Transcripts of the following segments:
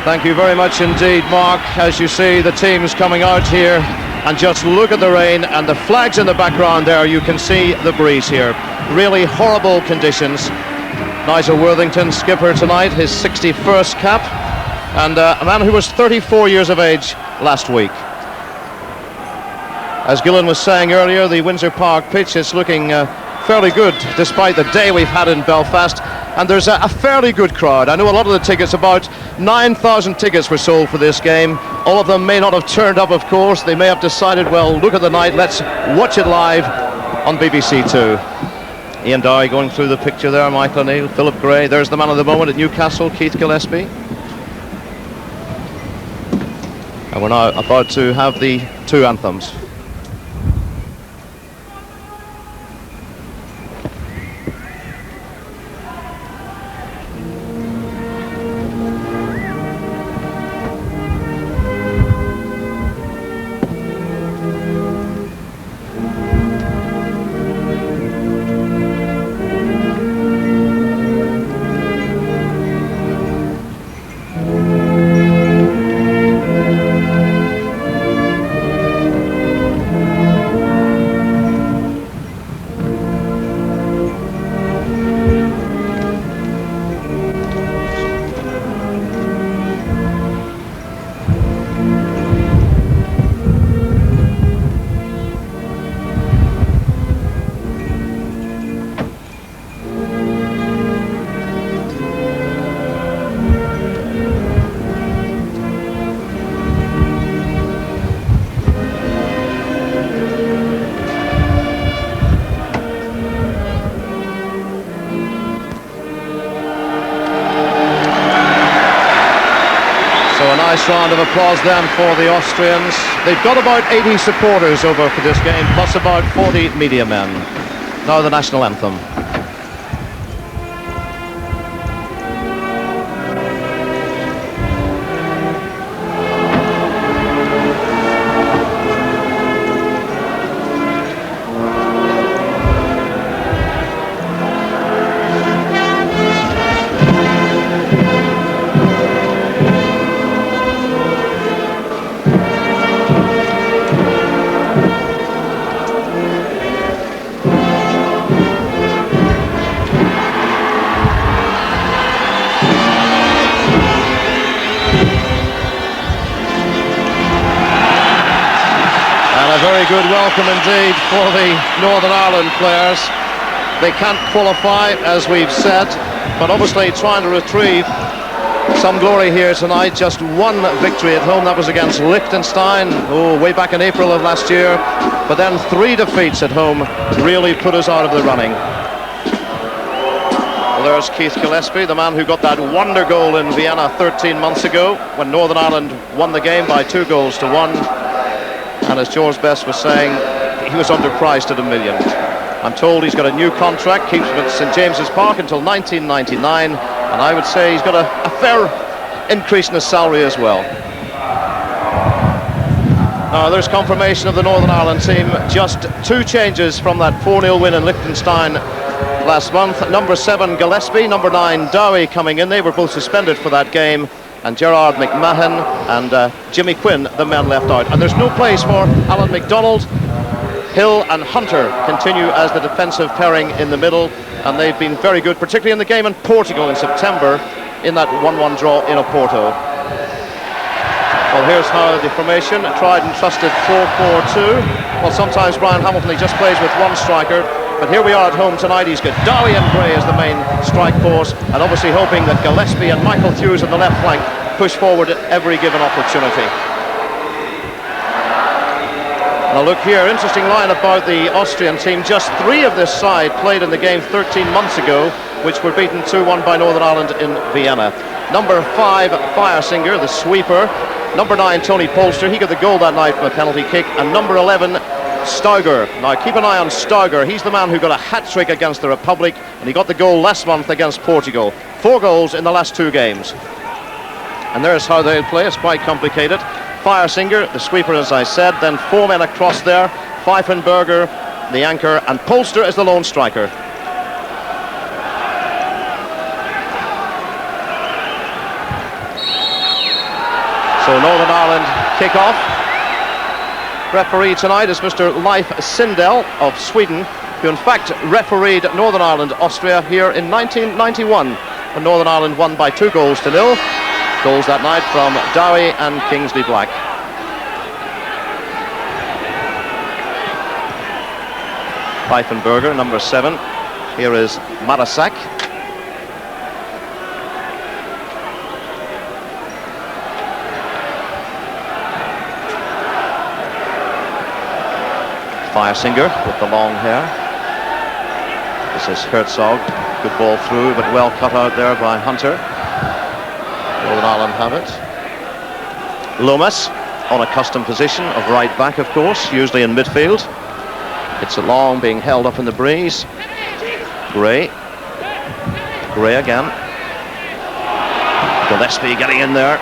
Thank you very much indeed, Mark. As you see, the team's coming out here, and just look at the rain and the flags in the background there. You can see the breeze here. Really horrible conditions. Nigel Worthington, skipper tonight, his 61st cap, and a man who was 34 years of age last week. As Gillen was saying earlier, the Windsor Park pitch is looking fairly good despite the day we've had in Belfast, and there's a fairly good crowd. I know a lot of the tickets, about 9,000 tickets were sold for this game. All of them may not have turned up, of course. They may have decided, well, look at the night, let's watch it live on BBC Two. Ian Dowie going through the picture there, Michael O'Neill, Philip Gray. There's the man of the moment at Newcastle, Keith Gillespie. And we're now about to have the two anthems. Nice round of applause then for the Austrians. They've got about 80 supporters over for this game, plus about 40 media men. Now the national anthem. Good welcome indeed for the Northern Ireland players. They can't qualify, as we've said, but obviously trying to retrieve some glory here tonight. Just one victory at home, that was against Liechtenstein, way back in April of last year, but then 3 defeats at home really put us out of the running. Well, there's Keith Gillespie, the man who got that wonder goal in Vienna 13 months ago when Northern Ireland won the game by 2-1. And as George Best was saying, he was underpriced at $1 million. I'm told he's got a new contract, keeps him at St James's Park until 1999, and I would say he's got a fair increase in his salary as well. Now there's confirmation of the Northern Ireland team. Just 2 changes from that 4-0 win in Liechtenstein last month. Number 7 Gillespie, number 9 Dowie coming in. They were both suspended for that game. And Gerard McMahon and Jimmy Quinn, the men left out. And there's no place for Alan MacDonald. Hill and Hunter continue as the defensive pairing in the middle, and they've been very good, particularly in the game in Portugal in September, in that 1-1 draw in Oporto. Well, here's how the formation, tried and trusted 4-4-2. Well, sometimes Brian Hamilton, he just plays with one striker, but here we are at home tonight. He's got Dowie and Gray as the main strike force, and obviously hoping that Gillespie and Michael Hughes on the left flank push forward at every given opportunity. Now look here, interesting line about the Austrian team. Just 3 of this side played in the game 13 months ago, which were beaten 2-1 by Northern Ireland in Vienna. Number 5, Firesinger, the sweeper. Number 9, Tony Polster, he got the goal that night from a penalty kick. And number 11, Stauger. Now keep an eye on Stauger. He's the man who got a hat-trick against the Republic, and he got the goal last month against Portugal. 4 goals in the last 2 games. And there's how they'll play. It's quite complicated. Firesinger, the sweeper, as I said, then 4 men across there. Pfeifenberger, the anchor, and Polster is the lone striker. So Northern Ireland kick off. Referee tonight is Mr. Leif Sindel of Sweden, who in fact refereed Northern Ireland Austria here in 1991 when Northern Ireland won by 2 goals to 0. Goals that night from Dowie and Kingsley Black. Pfeifenberger, number 7. Here is Marasak. Feiersinger with the long hair. This is Herzog. Good ball through, but well cut out there by Hunter. Northern Ireland have it. Lomas on a custom position of right back, of course, usually in midfield. It's a long, being held up in the breeze. Gray. Gray again. Gillespie getting in there.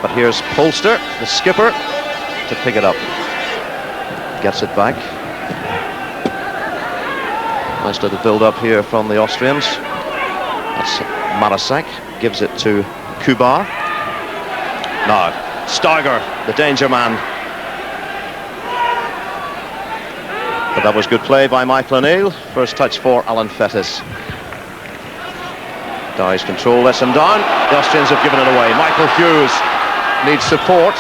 But here's Polster, the skipper, to pick it up. Gets it back. Nice little build-up here from the Austrians. That's Marasak. Gives it to Kubar. Now, Steiger, the danger man. But that was good play by Michael O'Neill. First touch for Alan Fettis. Dye's control lets him down. The Austrians have given it away. Michael Hughes needs support.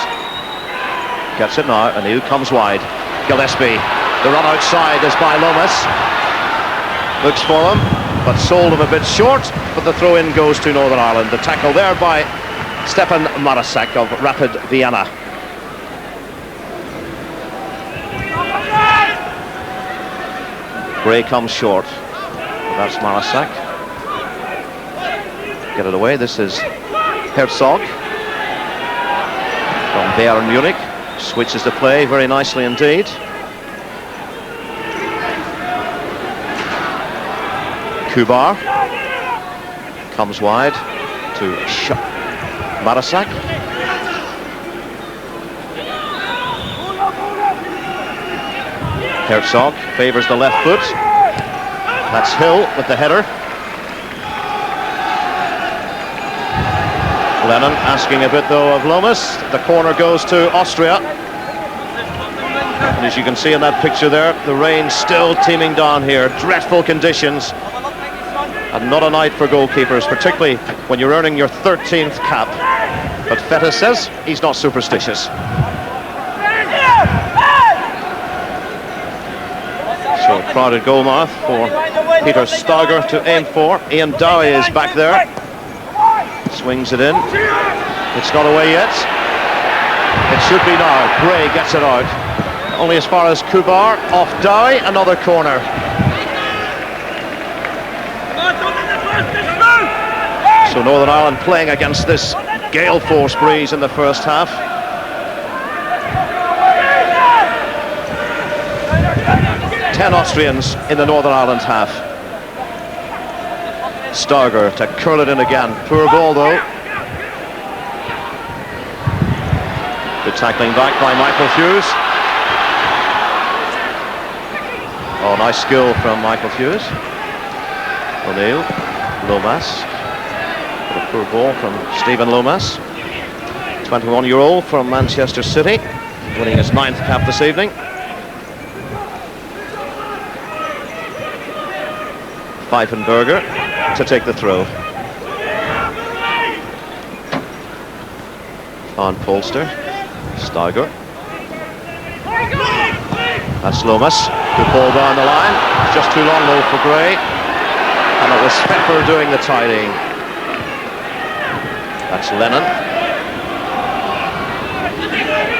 Gets it now. O'Neill comes wide. Gillespie. The run outside is by Lomas. Looks for him, but sold him a bit short. But the throw-in goes to Northern Ireland. The tackle there by Stefan Marasak of Rapid Vienna. Gray comes short. That's Marasak. Get it away. This is Herzog from Bayern Munich. Switches the play very nicely indeed. Kubar comes wide to Marasak. Herzog favours the left foot. That's Hill with the header. Lennon asking a bit though of Lomas. The corner goes to Austria. And as you can see in that picture there, the rain still teeming down here. Dreadful conditions. And not a night for goalkeepers, particularly when you're earning your 13th cap. But Fettis says he's not superstitious. So a crowded goal mouth for Peter Steiger to aim for. Ian Dowie is back there. Swings it in. It's not away yet. It should be now. Gray gets it out. Only as far as Kubar. Off Dowie, another corner. So Northern Ireland playing against this gale force breeze in the first half. Ten Austrians in the Northern Ireland half. Steiger to curl it in again. Poor ball though. Good tackling back by Michael Hughes. Oh, nice skill from Michael Hughes. O'Neill. Lomas. A poor ball from Stephen Lomas. 21-year-old from Manchester City, winning his 9th cap this evening. Pfeifenberger to take the throw. On Polster. Steiger. That's Lomas. Good ball down the line. Just too long though for Gray. And it was Pepper doing the tidying. That's Lennon.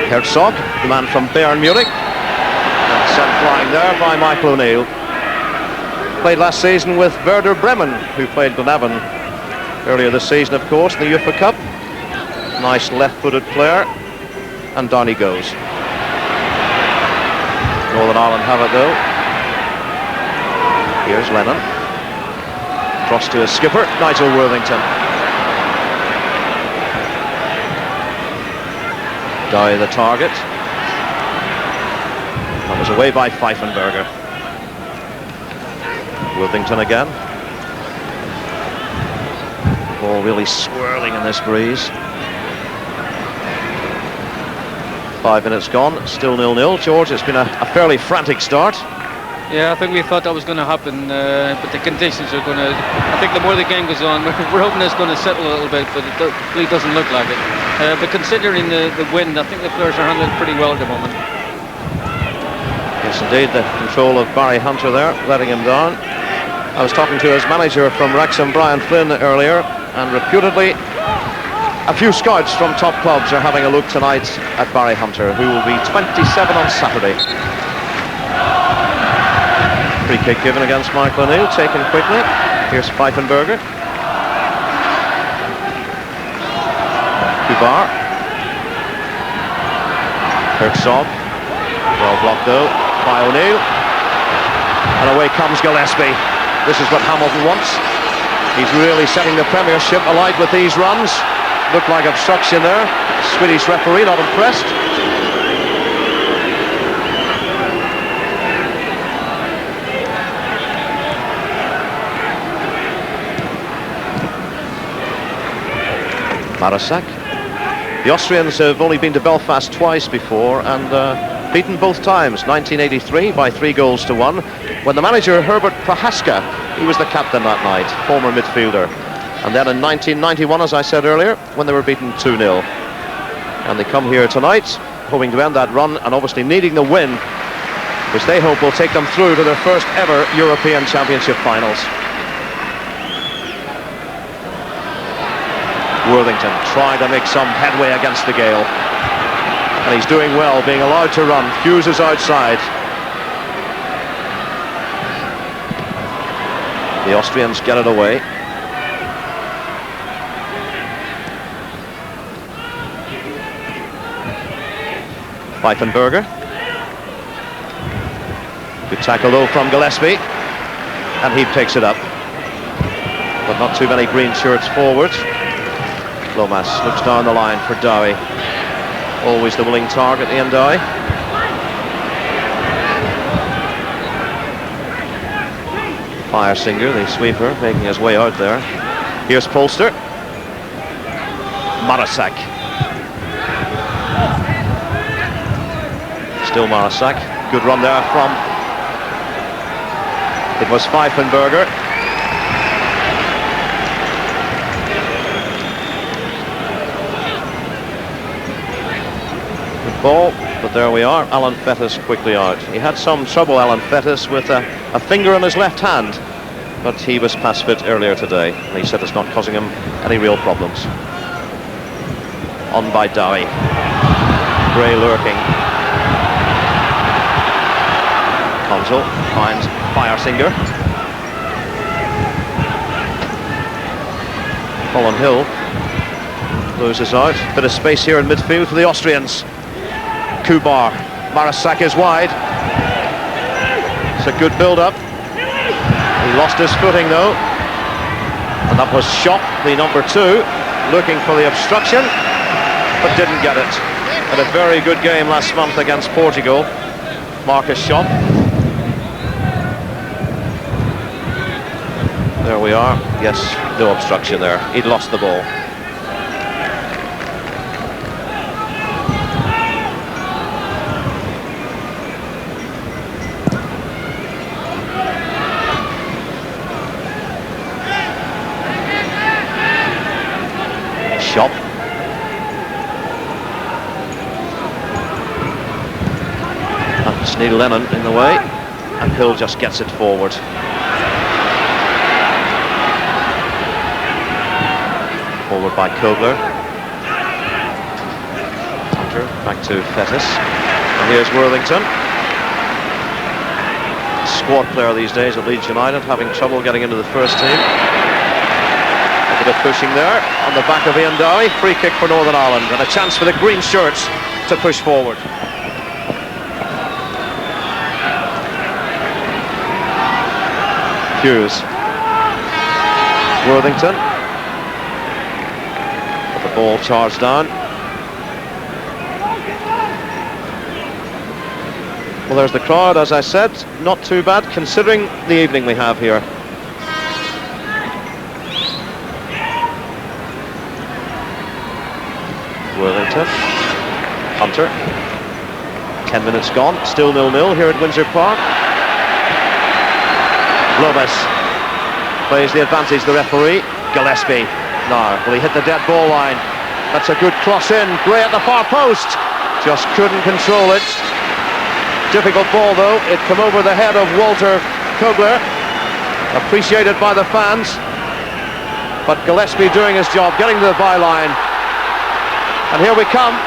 Herzog, the man from Bayern Munich. And sent flying there by Michael O'Neill. Played last season with Werder Bremen, who played Glenavon earlier this season, of course, in the UEFA Cup. Nice left-footed player. And down he goes. Northern Ireland have it though. Here's Lennon. Cross to his skipper, Nigel Worthington. Dowie the target. That was away by Pfeifenberger. Worthington again. Ball really swirling in this breeze. 5 minutes gone, still 0-0. George, it's been a fairly frantic start. Yeah, I think we thought that was going to happen, but the conditions are going to... I think the more the game goes on, we're hoping it's going to settle a little bit, but it really doesn't look like it. But considering the wind, I think the players are handling it pretty well at the moment. Yes, indeed, the control of Barry Hunter there, letting him down. I was talking to his manager from Wrexham, Brian Flynn, earlier, and reputedly a few scouts from top clubs are having a look tonight at Barry Hunter, who will be 27 on Saturday. Free kick given against Michael O'Neill, taken quickly. Here's Pfeifenberger. Kubar. Herzog. Well blocked though by O'Neill. And away comes Gillespie. This is what Hamilton wants. He's really setting the Premiership alight with these runs. Looked like obstruction there. Swedish referee not impressed. Marasak. The Austrians have only been to Belfast twice before and beaten both times. 1983 by 3-1, when the manager Herbert Prohaska, he was the captain that night, former midfielder. And then in 1991, as I said earlier, when they were beaten 2-0. And they come here tonight, hoping to end that run and obviously needing the win, which they hope will take them through to their first ever European Championship finals. Worthington trying to make some headway against the gale, and he's doing well, being allowed to run. Hughes is outside. The Austrians get it away. Pfeifenberger. Good tackle though from Gillespie, and he picks it up, but not too many green shirts forward. Lomas looks down the line for Dowie. Always the willing target, Ian Dowie. Firesinger, the sweeper, making his way out there. Here's Polster. Marasak. Still Marasak. Good run there from... It was Pfeifenberger. Ball, but there we are. Alan Fettis quickly out. He had some trouble, Alan Fettis, with a finger on his left hand, but he was pass fit earlier today, and he said it's not causing him any real problems. On by Dowie. Gray lurking. Consul finds Firesinger. Colin Hill loses out. Bit of space here in midfield for the Austrians. Kubar. Marasak is wide. It's a good build-up. He lost his footing though, and that was Schopp, the number 2, looking for the obstruction, but didn't get it. Had a very good game last month against Portugal, Marcus Schopp. There we are. Yes, no obstruction there. He'd lost the ball. Schopp. That's Neil Lennon in the way, and Hill just gets it forward. Forward by Kobler. Hunter back to Fettis, and here's Worthington. Squad player these days at Leeds United, having trouble getting into the first team. A bit of pushing there on the back of Ian Dowie. Free kick for Northern Ireland, and a chance for the green shirts to push forward. Hughes. Worthington. But the ball charged down. Well, there's the crowd, as I said. Not too bad considering the evening we have here. Worthington. Hunter. 10 minutes gone, still 0-0 here at Windsor Park. Lopez plays the advantage, the referee. Gillespie. Now, will he hit the dead ball line? That's a good cross in. Gray at the far post. Just couldn't control it. Difficult ball though. It came over the head of Walter Kogler. Appreciated by the fans. But Gillespie doing his job, getting to the byline. And here we come.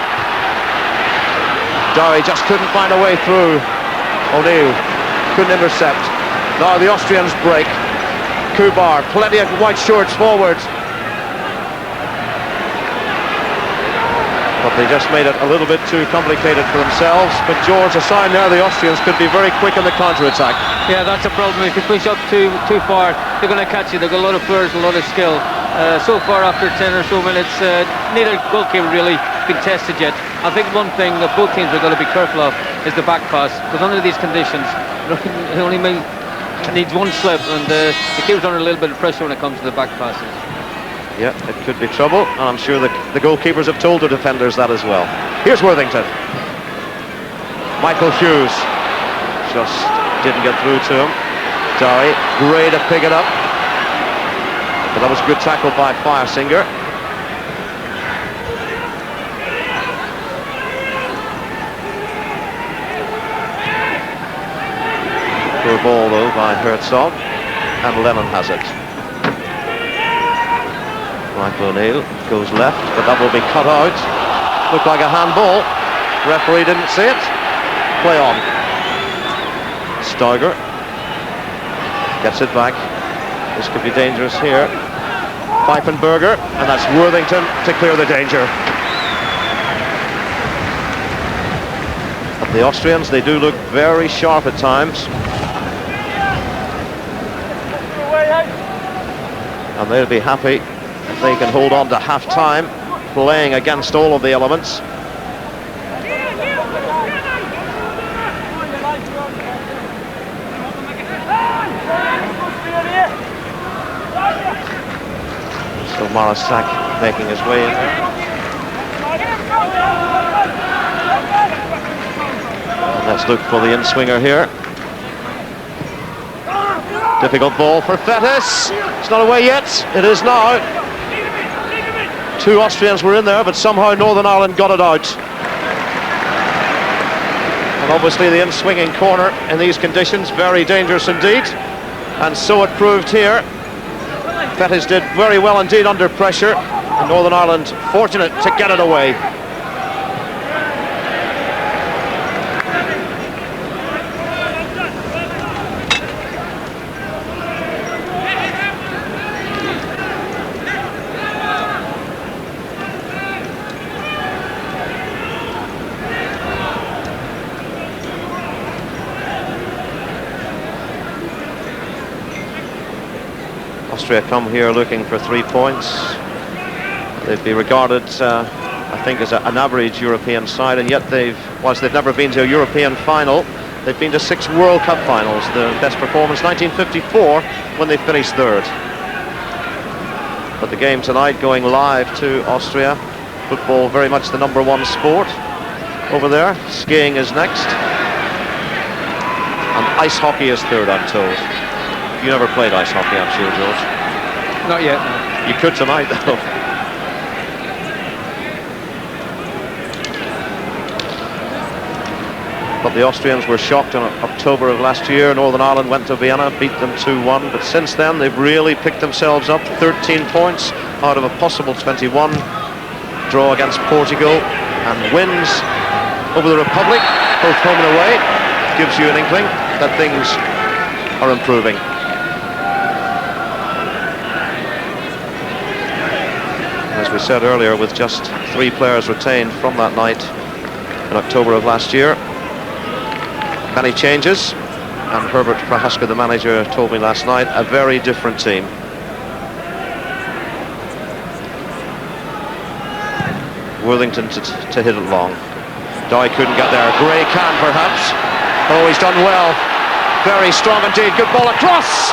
Dowie just couldn't find a way through. O'Neill couldn't intercept. Now the Austrians break. Kubar, plenty of white shorts forward. But they just made it a little bit too complicated for themselves. But George, a sign there, the Austrians could be very quick in the counter-attack. Yeah, that's a problem. If you push up too far, they're going to catch you. They've got a lot of players, a lot of skill. So far, after 10 or so minutes, neither goalkeeper really been tested yet. I think one thing that both teams are going to be careful of is the back pass, because under these conditions, it only needs one slip, and the keeper's under a little bit of pressure when it comes to the back passes. Yeah, it could be trouble, and I'm sure the goalkeepers have told the defenders that as well. Here's Worthington. Michael Hughes just didn't get through to him. Dowie, great to pick it up. But that was a good tackle by Firesinger. Poor ball though by Herzog, and Lennon has it. Michael O'Neill goes left, but that will be cut out. Looked like a handball. Referee didn't see it. Play on. Steiger gets it back. This could be dangerous here. Pfeifenberger, and that's Worthington to clear the danger. But the Austrians, they do look very sharp at times. And they'll be happy if they can hold on to half-time, playing against all of the elements. So Marasak making his way in there. And let's look for the in-swinger here. Difficult ball for Fettis. It's not away yet. It is now. Two Austrians were in there, but somehow Northern Ireland got it out. And obviously the in-swinging corner in these conditions, very dangerous indeed. And so it proved here. Fettis did very well indeed under pressure. And Northern Ireland fortunate to get it away. Austria come here looking for 3 points. They'd be regarded, I think, as an average European side, and yet whilst they've never been to a European final, they've been to 6 World Cup finals. The best performance, 1954, when they finished third. But the game tonight going live to Austria. Football very much the #1 sport over there. Skiing is next. And ice hockey is third, I'm told. You never played ice hockey, I'm sure, George. Not yet. You could tonight, though. But the Austrians were shocked in October of last year. Northern Ireland went to Vienna, beat them 2-1. But since then, they've really picked themselves up. 13 points out of a possible 21. Draw against Portugal and wins over the Republic, both home and away. Gives you an inkling that things are improving. As we said earlier, with just 3 players retained from that night in October of last year. Many changes, and Herbert Prohaska, the manager, told me last night, a very different team. Worthington to hit it long. Dowie couldn't get there. Gray can perhaps. Oh, he's done well. Very strong indeed. Good ball across.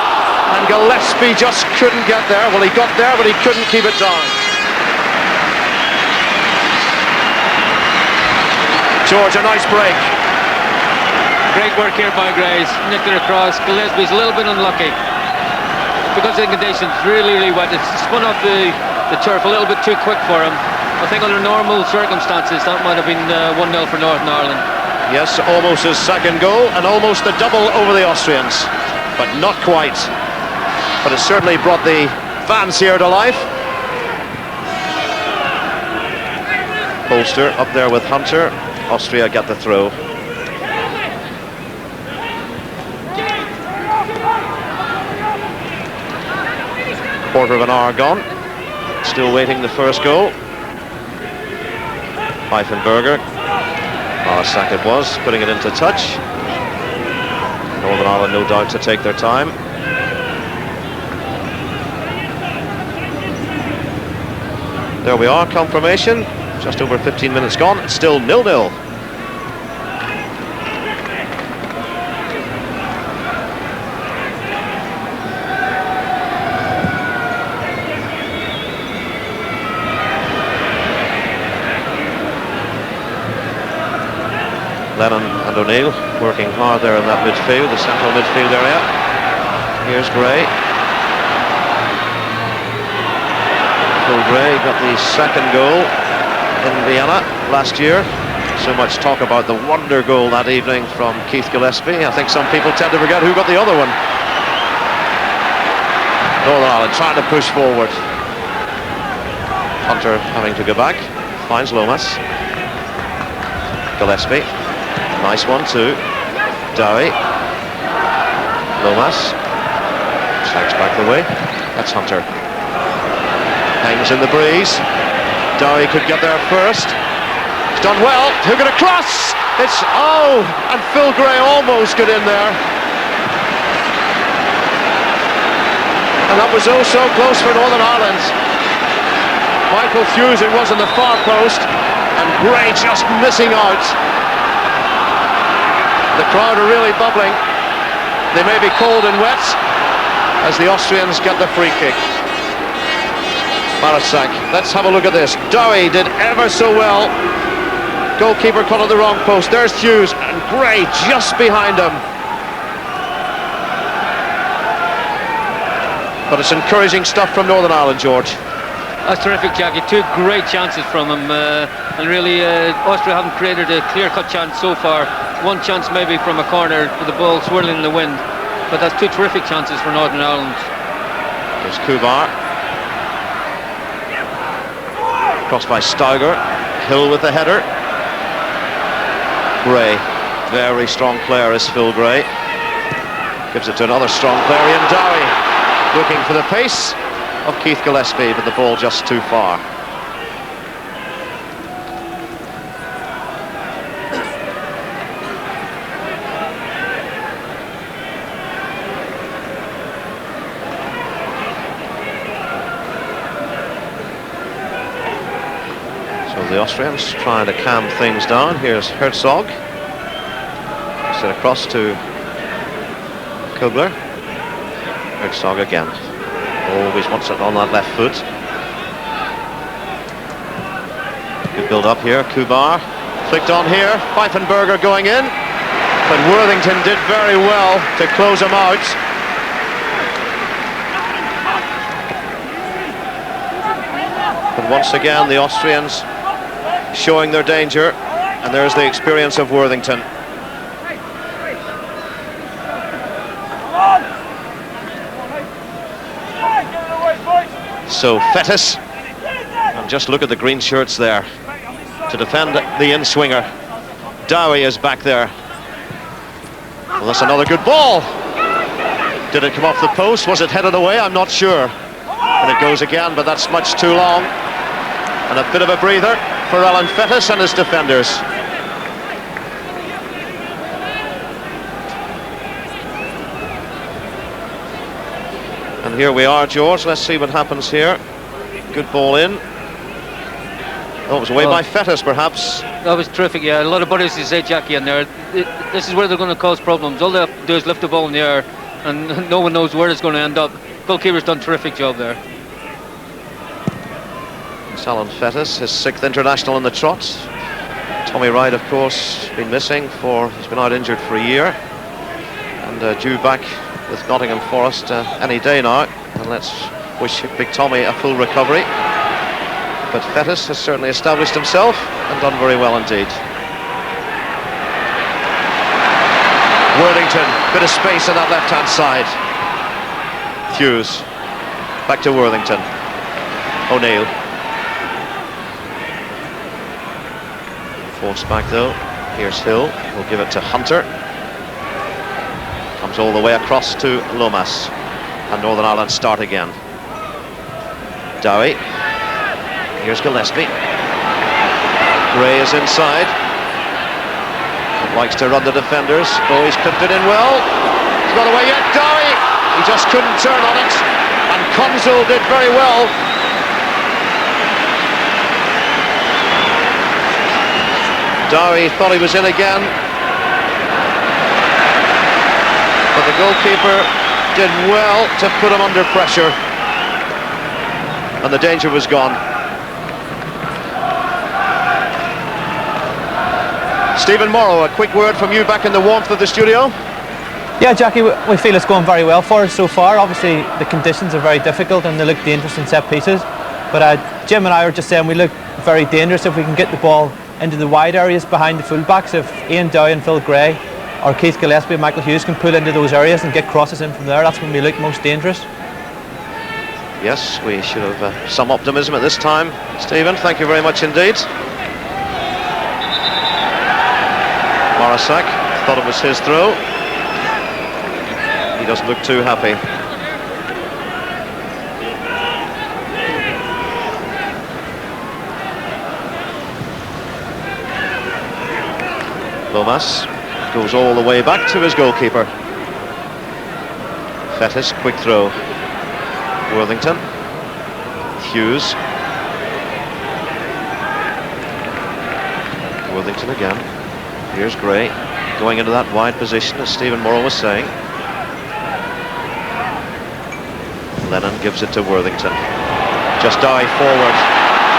And Gillespie just couldn't get there. Well, he got there, but he couldn't keep it down. George, a nice break. Great work here by Grace. Nicked it across. Gillespie's a little bit unlucky because of the conditions. Really wet. It's spun off the turf a little bit too quick for him. I think under normal circumstances that might have been 1-0 for Northern Ireland. Yes, almost his second goal and almost a double over the Austrians, but not quite. But it certainly brought the fans here to life. Bolster up there with Hunter. Austria get the throw. Quarter of an hour gone. Still waiting the first goal. Pfeifenberger. Marasak it was, putting it into touch. Northern Ireland no doubt to take their time. There we are, confirmation. Just over 15 minutes gone, it's still 0-0. Lennon and O'Neill working hard there in that midfield, the central midfield area. Here's Gray. Phil Gray got the second goal in Vienna last year. So much talk about the wonder goal that evening from Keith Gillespie. I think some people tend to forget who got the other one. Northern Ireland trying to push forward. Hunter having to go back. Finds Lomas. Gillespie. Nice one too. Dowie. Lomas. Sags back the way. That's Hunter. Hangs in the breeze. Dowie could get there first. He's done well. Who got across? It's and Phil Gray almost got in there. And that was oh so close for Northern Ireland. Michael Fusion was in the far post, and Gray just missing out. The crowd are really bubbling. They may be cold and wet as the Austrians get the free kick. Marasak, let's have a look at this. Dowie did ever so well. Goalkeeper caught on the wrong post. There's Hughes, and Gray just behind him. But it's encouraging stuff from Northern Ireland, George. That's terrific, Jackie. Two great chances from him, and really Austria haven't created a clear-cut chance so far. One chance maybe from a corner with the ball swirling in the wind, but that's two terrific chances for Northern Ireland. There's Kubar. Crossed by Steiger. Hill with the header. Gray, very strong player is Phil Gray. Gives it to another strong player, Ian Dowie. Looking for the pace of Keith Gillespie, but the ball just too far. The Austrians trying to calm things down. Here's Herzog. Set across to Kugler. Herzog again. Always wants it on that left foot. Good build up here. Kubar flicked on here. Pfeifenberger going in. But Worthington did very well to close him out. But once again the Austrians showing their danger, and there's the experience of Worthington. So Fettis, and just look at the green shirts there to defend the in-swinger. Dowie is back there. Well, that's another good ball. Did it come off the post? Was it headed away? I'm not sure. And it goes again, but that's much too long. And a bit of a breather for Alan Fettis and his defenders. And here we are, George. Let's see what happens here. Good ball in. Oh, it was away by Fettis, perhaps. That was terrific, yeah. A lot of bodies, you say, Jackie, in there. This is where they're going to cause problems. All they have to do is lift the ball in the air, and no one knows where it's going to end up. Goalkeeper's done a terrific job there. Alan Fettis, his 6th international in the trot. Tommy Wright, of course, been missing he's been out injured for a year, and due back with Nottingham Forest any day now. And let's wish Big Tommy a full recovery. But Fettis has certainly established himself and done very well indeed. Worthington, bit of space on that left-hand side. Hughes, back to Worthington. O'Neill. Forced back though. Here's Hill, will give it to Hunter. Comes all the way across to Lomas. And Northern Ireland start again. Dowie. Here's Gillespie. Gray is inside. Likes to run the defenders. Oh, he's clipped it in well. He's not away yet. Dowie! He just couldn't turn on it. And Consul did very well. Dowie thought he was in again. But the goalkeeper did well to put him under pressure. And the danger was gone. Stephen Morrow, a quick word from you back in the warmth of the studio. Yeah, Jackie, we feel it's going very well for us so far. Obviously, the conditions are very difficult and they look dangerous in set pieces. But Jim and I were just saying we look very dangerous if we can get the ball into the wide areas behind the fullbacks. If Ian Dowie and Phil Gray or Keith Gillespie and Michael Hughes can pull into those areas and get crosses in from there, that's when we look most dangerous. Yes, we should have some optimism at this time. Stephen, thank you very much indeed. Marasak thought it was his throw. He doesn't look too happy. Lomas goes all the way back to his goalkeeper. Fettis, quick throw. Worthington. Hughes. Worthington again. Here's Gray, going into that wide position, as Stephen Morrow was saying. Lennon gives it to Worthington. Just Dowie forward.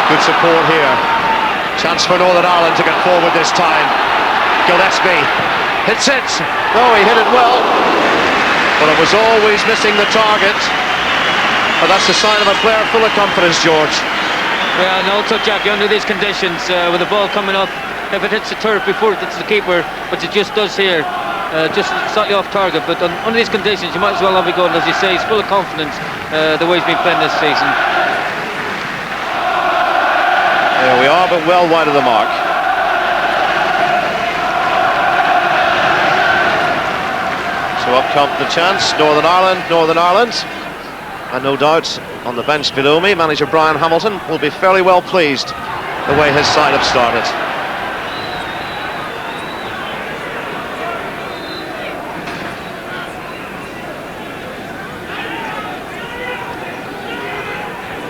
Good support here. Chance for Northern Ireland to get forward this time. Gillespie hits it. Oh, he hit it well. But it was always missing the target. But that's a sign of a player full of confidence, George. Yeah, and also, Jackie, under these conditions, with the ball coming up, if it hits the turf before it hits the keeper, which it just does here, just slightly off target, but under these conditions you might as well have a go, and as you say, he's full of confidence the way he's been playing this season. There we are, but well wide of the mark. So up comes the chance. Northern Ireland, and no doubt on the bench below me, manager Brian Hamilton will be fairly well pleased the way his side have started.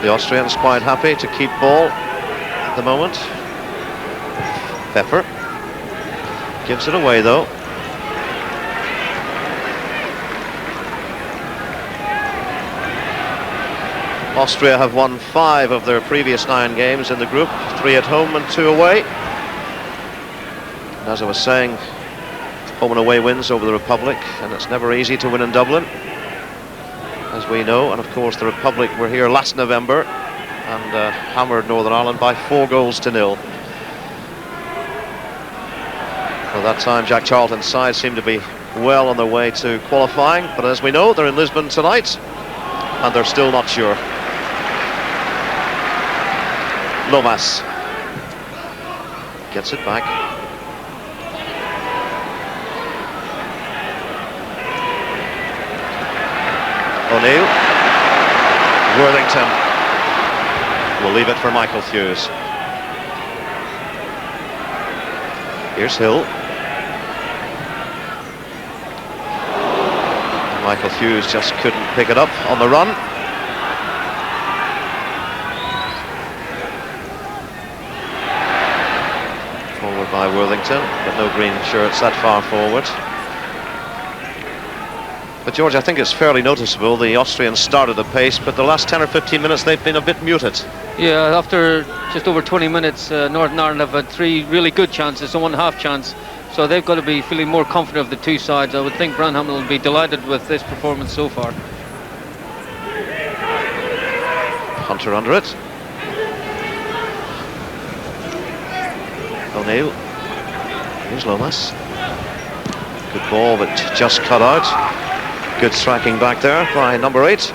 The Austrians quite happy to keep ball at the moment. Pepper gives it away though. Austria have won 5 of their previous 9 games in the group, 3 at home and 2 away. And as I was saying, home and away wins over the Republic, and it's never easy to win in Dublin, as we know. And of course the Republic were here last November and hammered Northern Ireland by 4-0. At that time Jack Charlton's side seemed to be well on their way to qualifying, but as we know they're in Lisbon tonight and they're still not sure. Lomas gets it back. O'Neill. Worthington will leave it for Michael Hughes. Here's Hill. Michael Hughes just couldn't pick it up on the run. Forward by Worthington, but no green shirts that far forward. But George, I think it's fairly noticeable. The Austrians started a pace, but the last 10 or 15 minutes they've been a bit muted. Yeah, after just over 20 minutes, Northern Ireland have had 3 really good chances and 1 half chance. So they've got to be feeling more confident of the 2 sides. I would think Branham will be delighted with this performance so far. Hunter under it. O'Neill. Here's Lomas. Good ball, but just cut out. Good striking back there by number 8,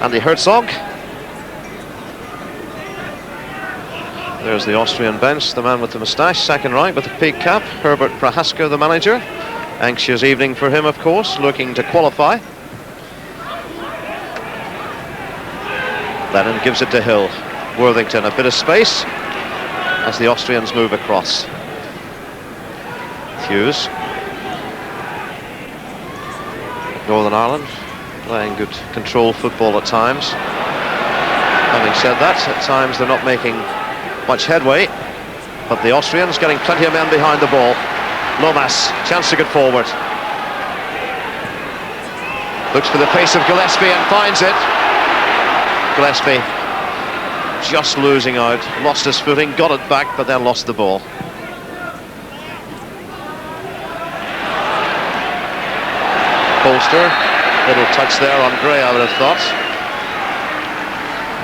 Andy Herzog. There's the Austrian bench, the man with the moustache, second right with the peak cap, Herbert Prohaska, the manager. Anxious evening for him, of course, looking to qualify. Lennon gives it to Hill. Worthington, a bit of space as the Austrians move across. Hughes. Northern Ireland playing good control football at times. Having said that, at times they're not making much headway, but the Austrians getting plenty of men behind the ball. Lomas, chance to get forward. Looks for the pace of Gillespie and finds it. Gillespie just losing out, lost his footing, got it back, but then lost the ball. Polster, little touch there on Gray, I would have thought.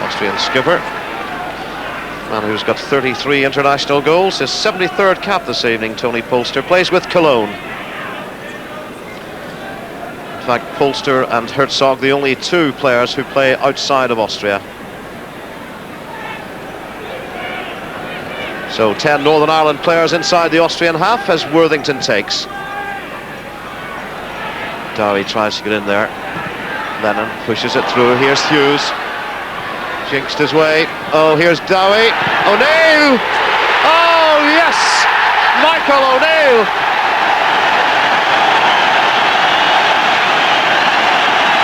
Austrian skipper, man who's got 33 international goals, his 73rd cap this evening. Tony Polster plays with Cologne. In fact, Polster and Herzog, the only 2 players who play outside of Austria. So 10 Northern Ireland players inside the Austrian half as Worthington takes. Dowie tries to get in there. Lennon pushes it through. Here's Hughes. Jinxed his way. Oh, here's Dowie. O'Neill! Oh, yes! Michael O'Neill!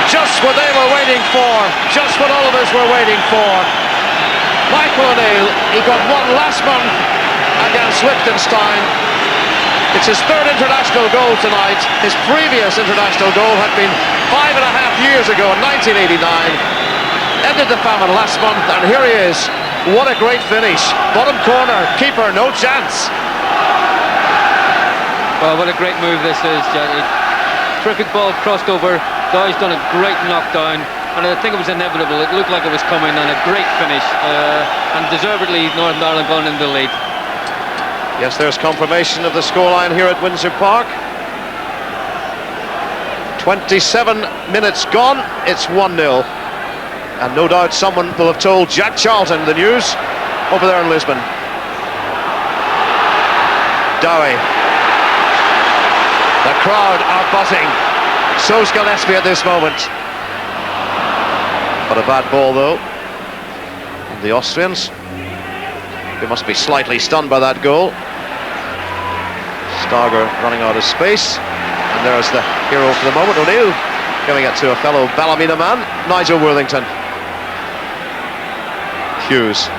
Just what they were waiting for. Just what all of us were waiting for. Michael O'Neill, he got 1 last month against Liechtenstein. It's his 3rd international goal tonight. His previous international goal had been 5.5 years ago in 1989. Ended the famine last month, and here he is. What a great finish. Bottom corner, keeper, no chance. Well, what a great move this is, Johnny. Terrific ball crossed over. Guy's done a great knockdown, and I think it was inevitable. It looked like it was coming, and a great finish. And deservedly, Northern Ireland going in the lead. Yes, there's confirmation of the scoreline here at Windsor Park. 27 minutes gone, it's 1-0. And no doubt someone will have told Jack Charlton the news over there in Lisbon. Dowie. The crowd are buzzing. So's Gillespie at this moment. But a bad ball though. And the Austrians, they must be slightly stunned by that goal. Starger running out of space, and there's the hero for the moment, O'Neill, giving it to a fellow Ballymena man, Nigel Worthington. Hughes,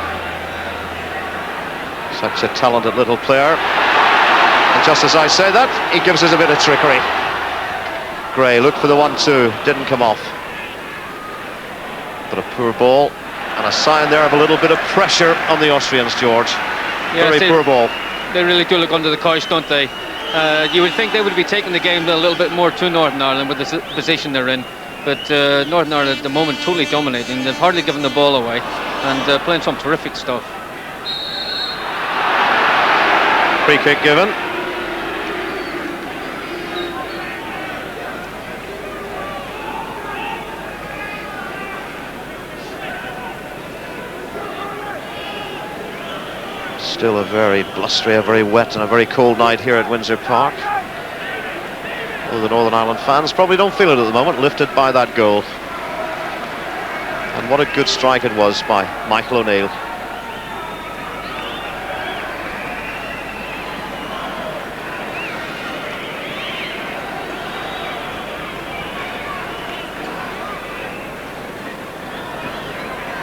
such a talented little player, and just as I say that, he gives us a bit of trickery. Gray looked for the 1-2, didn't come off. But a poor ball, and a sign there of a little bit of pressure on the Austrians, George. Yes, very poor ball. They really do look under the cosh, don't they? You would think they would be taking the game a little bit more to Northern Ireland with the position they're in, but Northern Ireland at the moment totally dominating. They've hardly given the ball away, and playing some terrific stuff. Free kick given. Still a very blustery, a very wet and a very cold night here at Windsor Park. Well, the Northern Ireland fans probably don't feel it at the moment, lifted by that goal. And what a good strike it was by Michael O'Neill.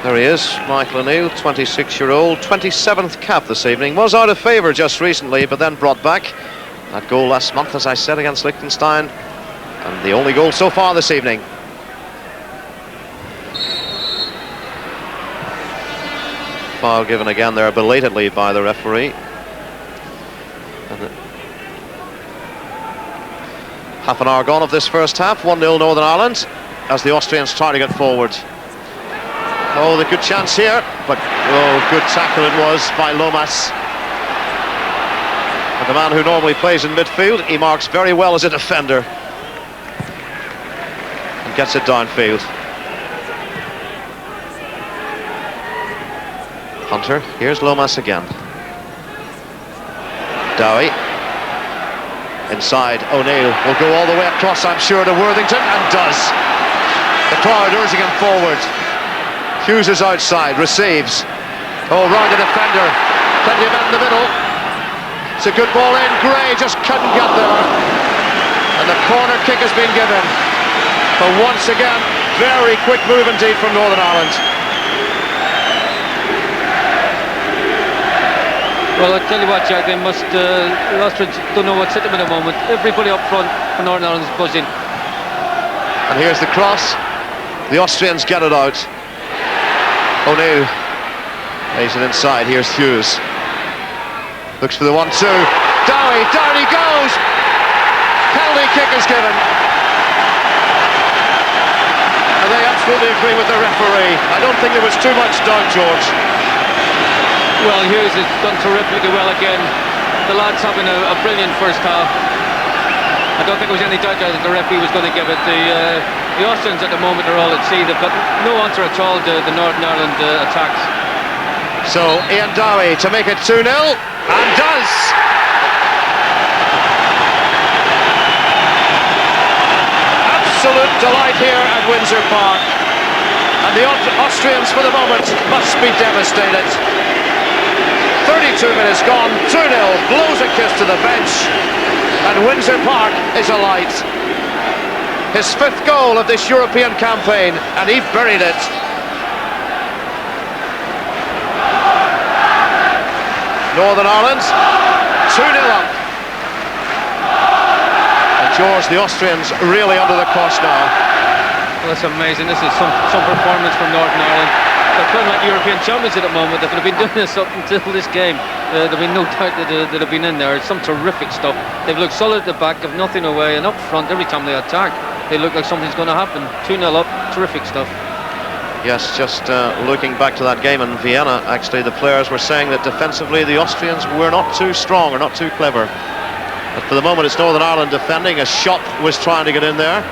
There he is, Michael O'Neill, 26-year-old, 27th cap this evening. Was out of favour just recently, but then brought back. That goal last month, as I said, against Liechtenstein. And the only goal so far this evening. Foul given again there belatedly by the referee. And half an hour gone of this first half, 1-0 Northern Ireland, as the Austrians try to get forward. Oh, the good chance here, but oh, good tackle it was by Lomas. And the man who normally plays in midfield, he marks very well as a defender. And gets it downfield. Hunter, here's Lomas again. Dowie. Inside, O'Neill will go all the way across, I'm sure, to Worthington, and does. The crowd urging him forward. Hughes is outside, receives. Oh, round the defender. Plenty of men in the middle. It's a good ball in. Gray just couldn't get there. And the corner kick has been given. But once again, very quick move indeed from Northern Ireland. Well, I tell you what, Jack, they must, the Austrians don't know what's hit them at the moment. Everybody up front for Northern Ireland is buzzing. And here's the cross. The Austrians get it out. O'Neill lays it inside. Here's Hughes. Looks for the 1-2. Dowie, down he goes! Penalty kick is given. And they absolutely agree with the referee. I don't think there was too much doubt, George. Well, Hughes has done terrifically well again. The lad's having a brilliant first half. I don't think there was any doubt that the referee was going to give it. The Austrians at the moment are all at sea. They've got no answer at all to the Northern Ireland attacks. So Ian Dowie to make it 2-0, and does! Absolute delight here at Windsor Park. And the Austrians for the moment must be devastated. 32 minutes gone, 2-0, blows a kiss to the bench, and Windsor Park is alight. His 5th goal of this European campaign, and he buried it. Northern Ireland, 2-0 up. And George, the Austrians really under the cosh now. Well, that's amazing. This is some performance from Northern Ireland. They're playing like European champions at the moment. If they've been doing this up until this game, there'll be no doubt that they've been in there. It's some terrific stuff. They've looked solid at the back, have nothing away, and up front, every time they attack, they look like something's going to happen. 2-0 up, terrific stuff. Yes, just looking back to that game in Vienna, actually, the players were saying that defensively the Austrians were not too strong or not too clever. But for the moment, it's Northern Ireland defending. A shot was trying to get in there.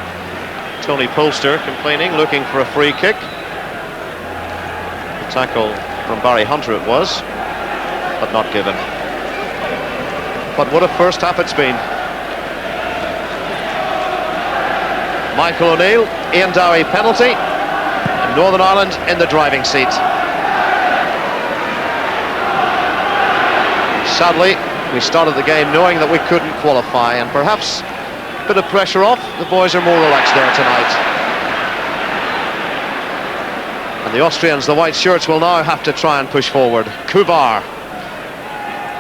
Tony Polster complaining, looking for a free kick. Tackle from Barry Hunter it was, but not given. But what a first half it's been. Michael O'Neill, Ian Dowie penalty, and Northern Ireland in the driving seat. Sadly, we started the game knowing that we couldn't qualify, and perhaps a bit of pressure off. The boys are more relaxed there tonight. And the Austrians, the white shirts, will now have to try and push forward. Kubar,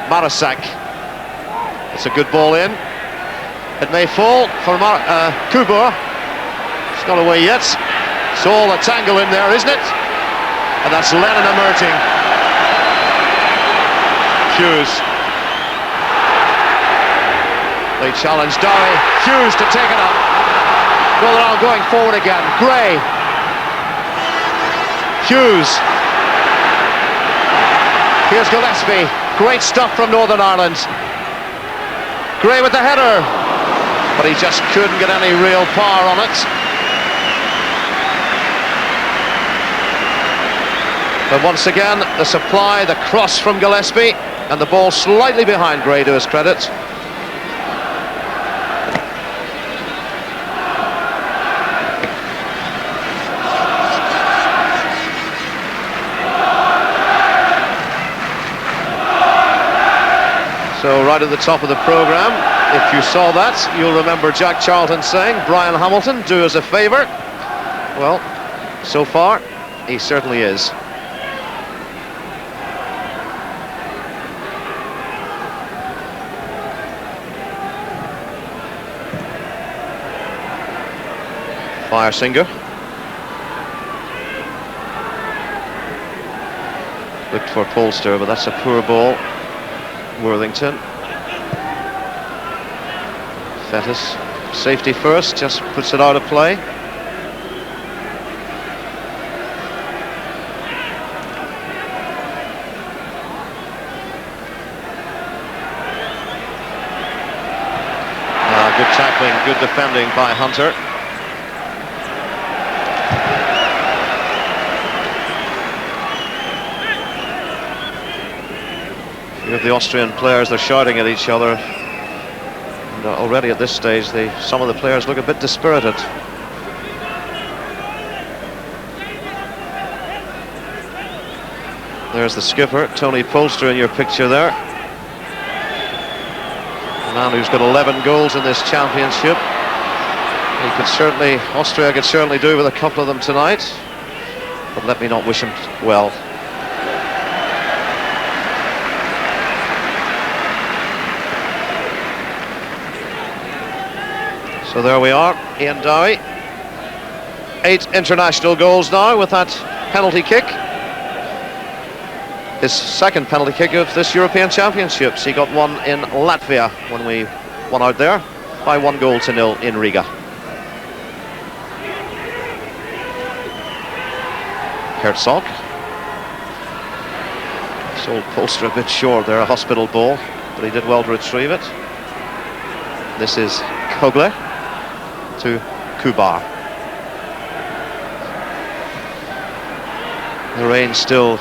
Marasak. It's a good ball in. It may fall for Kubar. It's not away yet. It's all a tangle in there, isn't it? And that's Lennon emerging. Hughes. They challenge Dowie. Hughes to take it up. Northern Ireland going forward again. Gray. Hughes. Here's Gillespie. Great stuff from Northern Ireland. Gray with the header, but he just couldn't get any real power on it. But once again, the supply, the cross from Gillespie, and the ball slightly behind Gray, to his credit. So right at the top of the programme, if you saw that, you'll remember Jack Charlton saying, Brian Hamilton, do us a favour. Well, so far, he certainly is. Fire Singer. Looked for Polster, but that's a poor ball. Worthington. Fettis, safety first, just puts it out of play. Good tackling, good defending by Hunter. You have the Austrian players, they're shouting at each other. And already at this stage, some of the players look a bit dispirited. There's the skipper, Tony Polster, in your picture there. A man who's got 11 goals in this championship. Austria could certainly do with a couple of them tonight. But let me not wish him well. So there we are, Ian Dowie. 8 international goals now with that penalty kick. His second penalty kick of this European Championships. He got one in Latvia when we won out there by 1-0 in Riga. Herzog. Sold Polster a bit short there, a hospital ball, but he did well to retrieve it. This is Kogler to Kubar. The rain still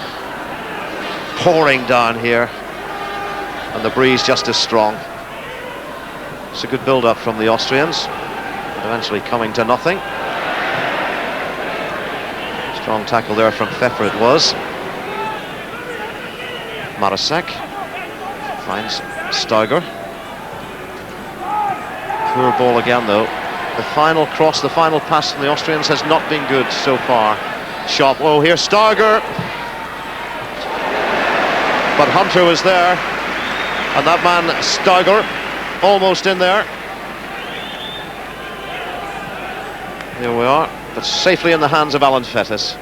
pouring down here, and the breeze just as strong. It's a good build-up from the Austrians, but eventually coming to nothing. Strong tackle there from Pfeffer it was. Marasek finds Steiger. Poor ball again though. The final cross, the final pass from the Austrians has not been good so far. Shot, oh here's Steiger. But Hunter was there, and that man Steiger almost in there. Here we are, but safely in the hands of Alan Fettis.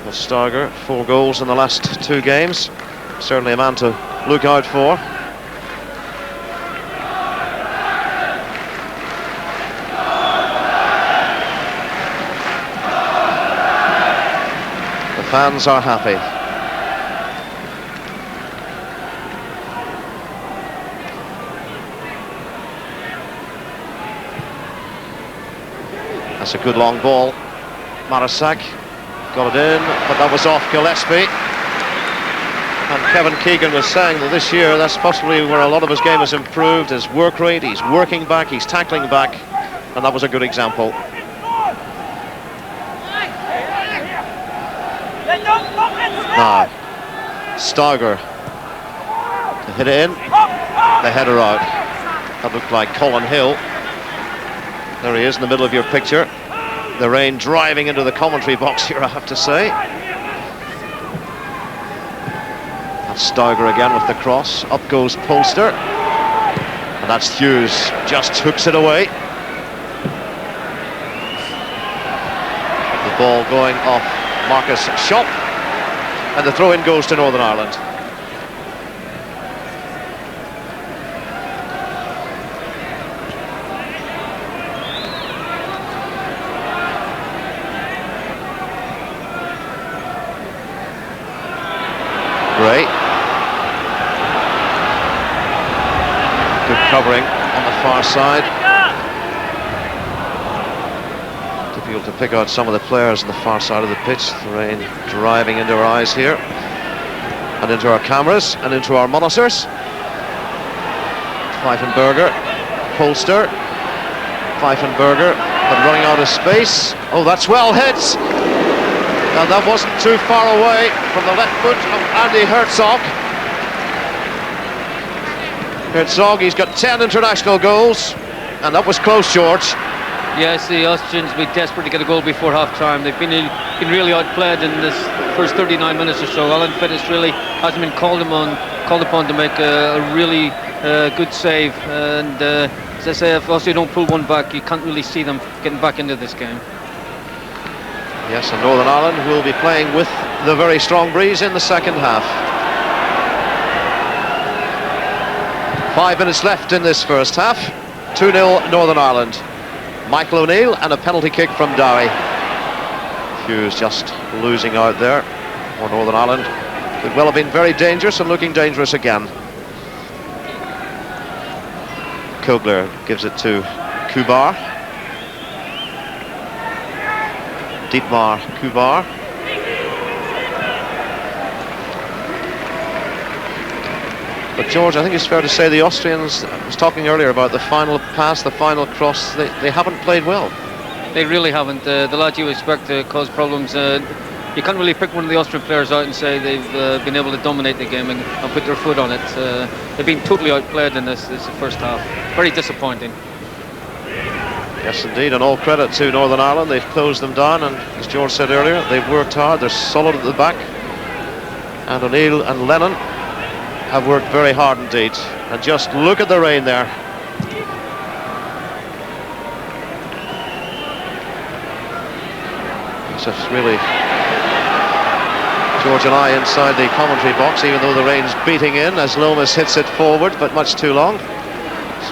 But Steiger, 4 goals in the last 2 games. Certainly a man to look out for. Fans are happy. That's a good long ball. Marasek got it in, but that was off Gillespie. And Kevin Keegan was saying that this year that's possibly where a lot of his game has improved, his work rate, he's working back, he's tackling back, and that was a good example. Now, Steiger to hit it in, the header out. That looked like Colin Hill. There he is in the middle of your picture. The rain driving into the commentary box here, I have to say. That's Steiger again with the cross. Up goes Polster. And that's Hughes, just hooks it away. The ball going off Marcus Schopp. And the throw-in goes to Northern Ireland. Gray. Good covering on the far side. Difficult to pick out some of the players on the far side of the pitch. The rain driving into our eyes here, and into our cameras, and into our monitors. Pfeifenberger, Polster, Pfeifenberger, but running out of space. Oh, that's well hit, and that wasn't too far away from the left foot of Andy Herzog. Herzog, he's got 10 international goals, and that was close, George. Yes, the Austrians will be desperate to get a goal before half-time. They've been really outplayed in this first 39 minutes or so. Alan Fettis really hasn't been called upon to make a really good save, and as I say, if Austria don't pull one back, you can't really see them getting back into this game. Yes, and Northern Ireland will be playing with the very strong breeze in the second half. 5 minutes left in this first half. 2-0 Northern Ireland. Michael O'Neill and a penalty kick from Dowie. Hughes just losing out there for Northern Ireland. Could well have been very dangerous and looking dangerous again. Kogler gives it to Kubar. Dietmar Kubar. But George, I think it's fair to say the Austrians, I was talking earlier about the final pass, the final cross, they haven't played well. They really haven't. The lads you expect to cause problems. You can't really pick one of the Austrian players out and say they've been able to dominate the game and put their foot on it. They've been totally outplayed in this first half. Very disappointing. Yes, indeed, and all credit to Northern Ireland. They've closed them down, and as George said earlier, they've worked hard. They're solid at the back. And O'Neill and Lennon have worked very hard indeed. And just look at the rain there. It's just really George and I inside the commentary box, even though the rain's beating in as Lomas hits it forward, but much too long.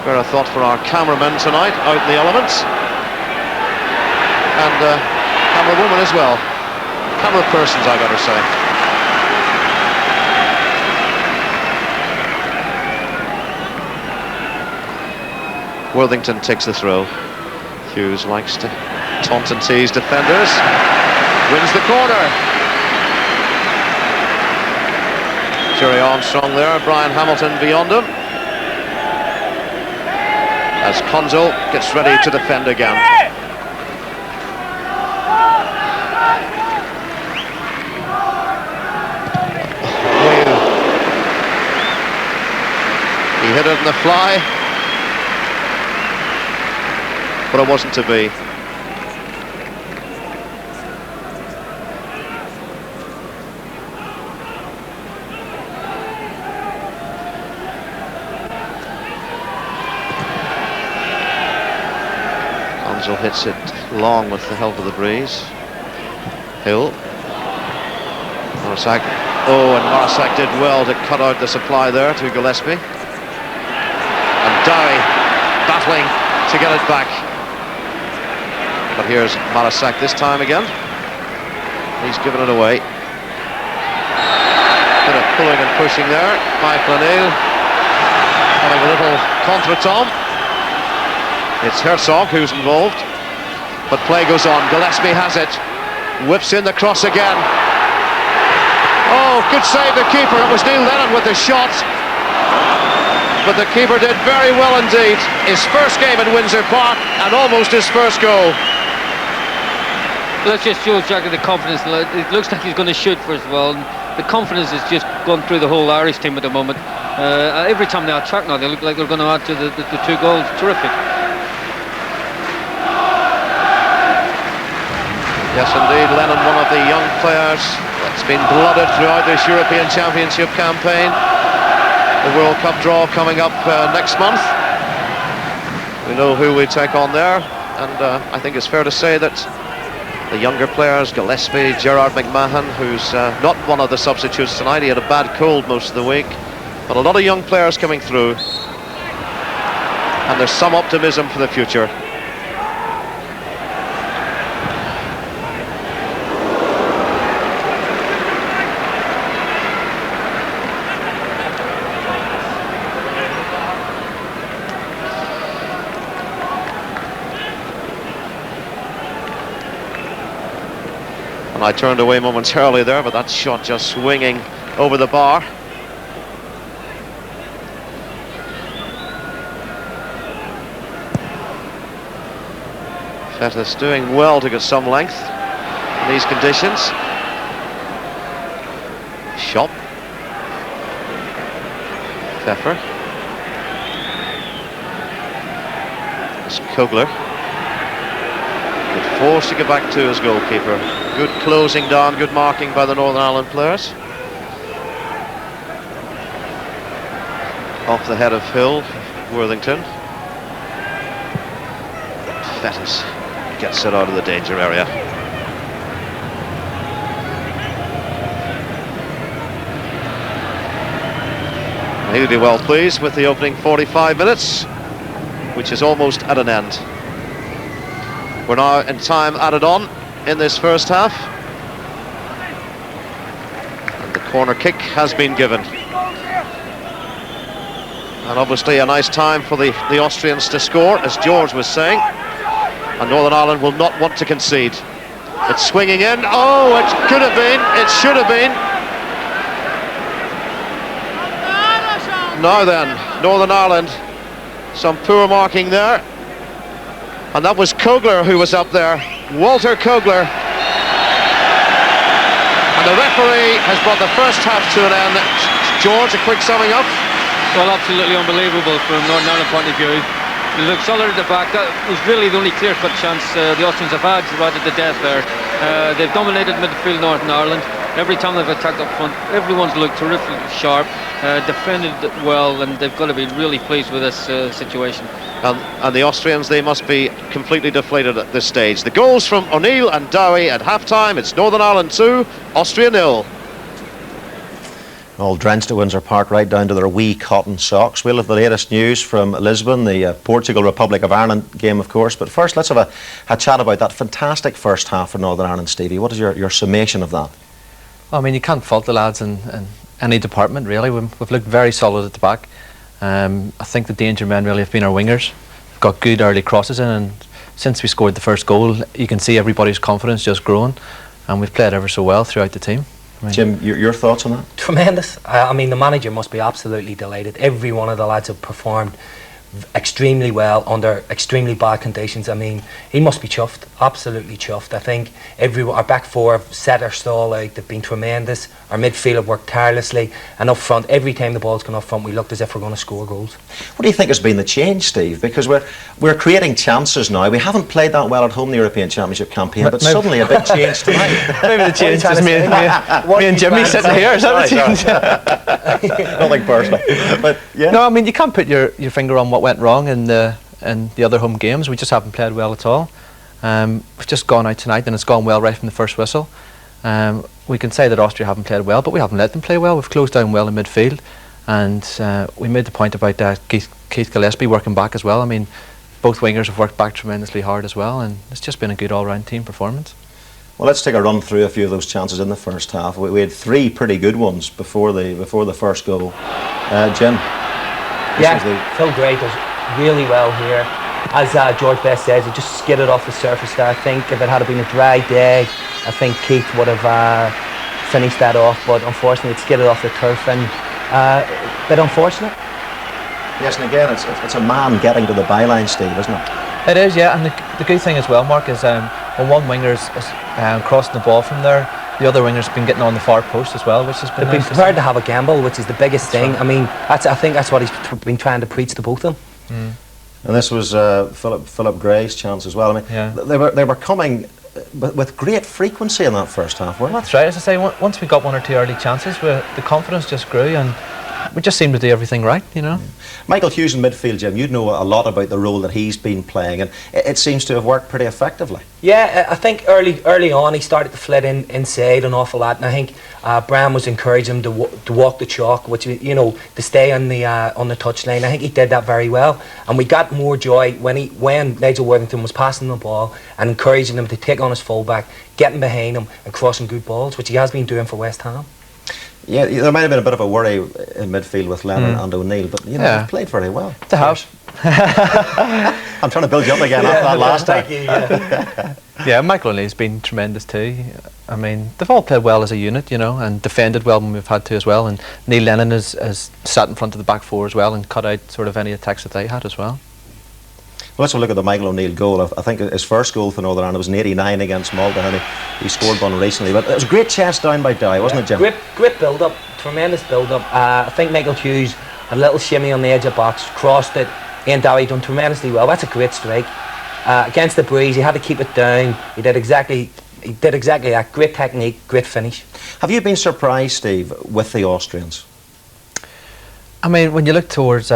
Spare a thought for our cameramen tonight, out in the elements. And camera woman as well. Camera persons, I better say. Worthington takes the throw. Hughes likes to taunt and tease defenders. Wins the corner. Jerry Armstrong there, Brian Hamilton beyond him. As Konzel gets ready to defend again. He hit it in the fly, but it wasn't to be. Konzel hits it long with the help of the breeze. Hill. Marasak. Oh, and Marasak did well to cut out the supply there to Gillespie. And Dowie battling to get it back. But here's Marasak this time again. He's given it away. Bit of pulling and pushing there. Michael O'Neill having a little contretemps. It's Herzog who's involved. But play goes on. Gillespie has it. Whips in the cross again. Oh, good save the keeper. It was Neil Lennon with the shot. But the keeper did very well indeed. His first game at Windsor Park and almost his first goal. Let's just show Jackie the confidence. It looks like he's going to shoot first of all. The confidence has just gone through the whole Irish team at the moment. Every time they attack now, they look like they're going to add to the 2 goals. Terrific. Yes, indeed, Lennon, one of the young players that's been blooded throughout this European Championship campaign. The World Cup draw coming up next month. We know who we take on there, and I think it's fair to say that the younger players, Gillespie, Gerard McMahon, who's not one of the substitutes tonight, he had a bad cold most of the week, but a lot of young players coming through, and there's some optimism for the future. And I turned away momentarily there, but that shot just swinging over the bar. Fettis doing well to get some length in these conditions. Shot. Pfeffer. It's Kogler. Good force to get back to his goalkeeper. Good closing down, good marking by the Northern Ireland players. Off the head of Hill, Worthington. Bettis gets it out of the danger area. He'll be well pleased with the opening 45 minutes, which is almost at an end. We're now in time added on in this first half. And the corner kick has been given. And obviously a nice time for the Austrians to score, as George was saying. And Northern Ireland will not want to concede. It's swinging in. Oh, it could have been. It should have been. Now then, Northern Ireland, some poor marking there. And that was Kogler who was up there, Walter Kogler. And the referee has brought the first half to an end. George, a quick summing up? Well, absolutely unbelievable from Northern Ireland point of view. They look solid at the back. That was really the only clear-cut chance the Austrians have had right at the death there. They've dominated midfield, Northern Ireland. Every time they've attacked up front, everyone's looked terrifically sharp, defended well, and they've got to be really pleased with this situation. And the Austrians, they must be completely deflated at this stage. The goals from O'Neill and Dowie at half-time. It's Northern Ireland 2, Austria 0. All drenched at Windsor Park right down to their wee cotton socks. We'll have the latest news from Lisbon, the Portugal Republic of Ireland game, of course. But first, let's have a chat about that fantastic first half for Northern Ireland, Stevie. What is your summation of that? I mean, you can't fault the lads in any department, really. We've looked very solid at the back. I think the danger men really have been our wingers. We've got good early crosses in, and since we scored the first goal, you can see everybody's confidence just growing, and we've played ever so well throughout the team. I mean, Jim, your thoughts on that? Tremendous. I mean, the manager must be absolutely delighted. Every one of the lads have performed extremely well under extremely bad conditions. I mean, he must be chuffed, absolutely chuffed. I think our back four have set our stall out. They've been tremendous. Our midfield have worked tirelessly, and up front, every time the ball's gone up front, we looked as if we're going to score goals. What do you think has been the change, Steve? Because we're creating chances now. We haven't played that well at home in the European Championship campaign, but suddenly a big change tonight. maybe the change is me and Jimmy sitting here. Is that the change? Nothing personal, but yeah. No, I mean, you can't put your finger on what went wrong in the other home games. We just haven't played well at all. We've just gone out tonight and it's gone well right from the first whistle. We can say that Austria haven't played well, but we haven't let them play well. We've closed down well in midfield, and we made the point about Keith Gillespie working back as well. I mean, both wingers have worked back tremendously hard as well, and it's just been a good all-round team performance. Well, let's take a run through a few of those chances in the first half. We had three pretty good ones before the first goal. Jim? Yeah, Phil Gray does really well here. As George Best says, he just skidded off the surface there. I think if it had been a dry day, I think Keith would have finished that off, but unfortunately it skidded off the turf, and a bit unfortunate. Yes, and again, it's a man getting to the byline, Steve, isn't it? It is, yeah, and the good thing as well, Mark, is when one winger's crossing the ball from there, the other winger's been getting on the far post as well, which has been They've been prepared to have a gamble, which is the biggest thing. Right. I mean, I think that's what he's been trying to preach to both of them. And this was Philip Gray's chance as well. I mean, yeah. they were coming with great frequency in that first half, weren't they? That's right. As I say, once we got one or two early chances, the confidence just grew, and we just seemed to do everything right, you know. Michael Hughes in midfield, Jim, you'd know a lot about the role that he's been playing, and it seems to have worked pretty effectively. Yeah, I think early on he started to flit inside an awful lot, and I think Bram was encouraging him to walk the chalk, which, you know, to stay on the touchline. I think he did that very well, and we got more joy when Nigel Worthington was passing the ball and encouraging him to take on his fullback, getting behind him and crossing good balls, which he has been doing for West Ham. Yeah, there might have been a bit of a worry in midfield with Lennon and O'Neill, but you know, they've played very well. They have. I'm trying to build you up again after that last time. Yeah, Michael O'Neill's been tremendous too. I mean, they've all played well as a unit, you know, and defended well when we've had to as well. And Neil Lennon has sat in front of the back four as well and cut out sort of any attacks that they had as well. Well, let's have a look at the Michael O'Neill goal. I think his first goal for Northern Ireland was in '89 against Malta, and he scored one recently. But it was a great chest down by Dowie, wasn't it, Jim? Great build-up, tremendous build-up. I think Michael Hughes had a little shimmy on the edge of the box, crossed it. Ian Dowie done tremendously well. That's a great strike. Against the breeze, he had to keep it down. He did exactly that. Great technique, great finish. Have you been surprised, Steve, with the Austrians? I mean, when you look towards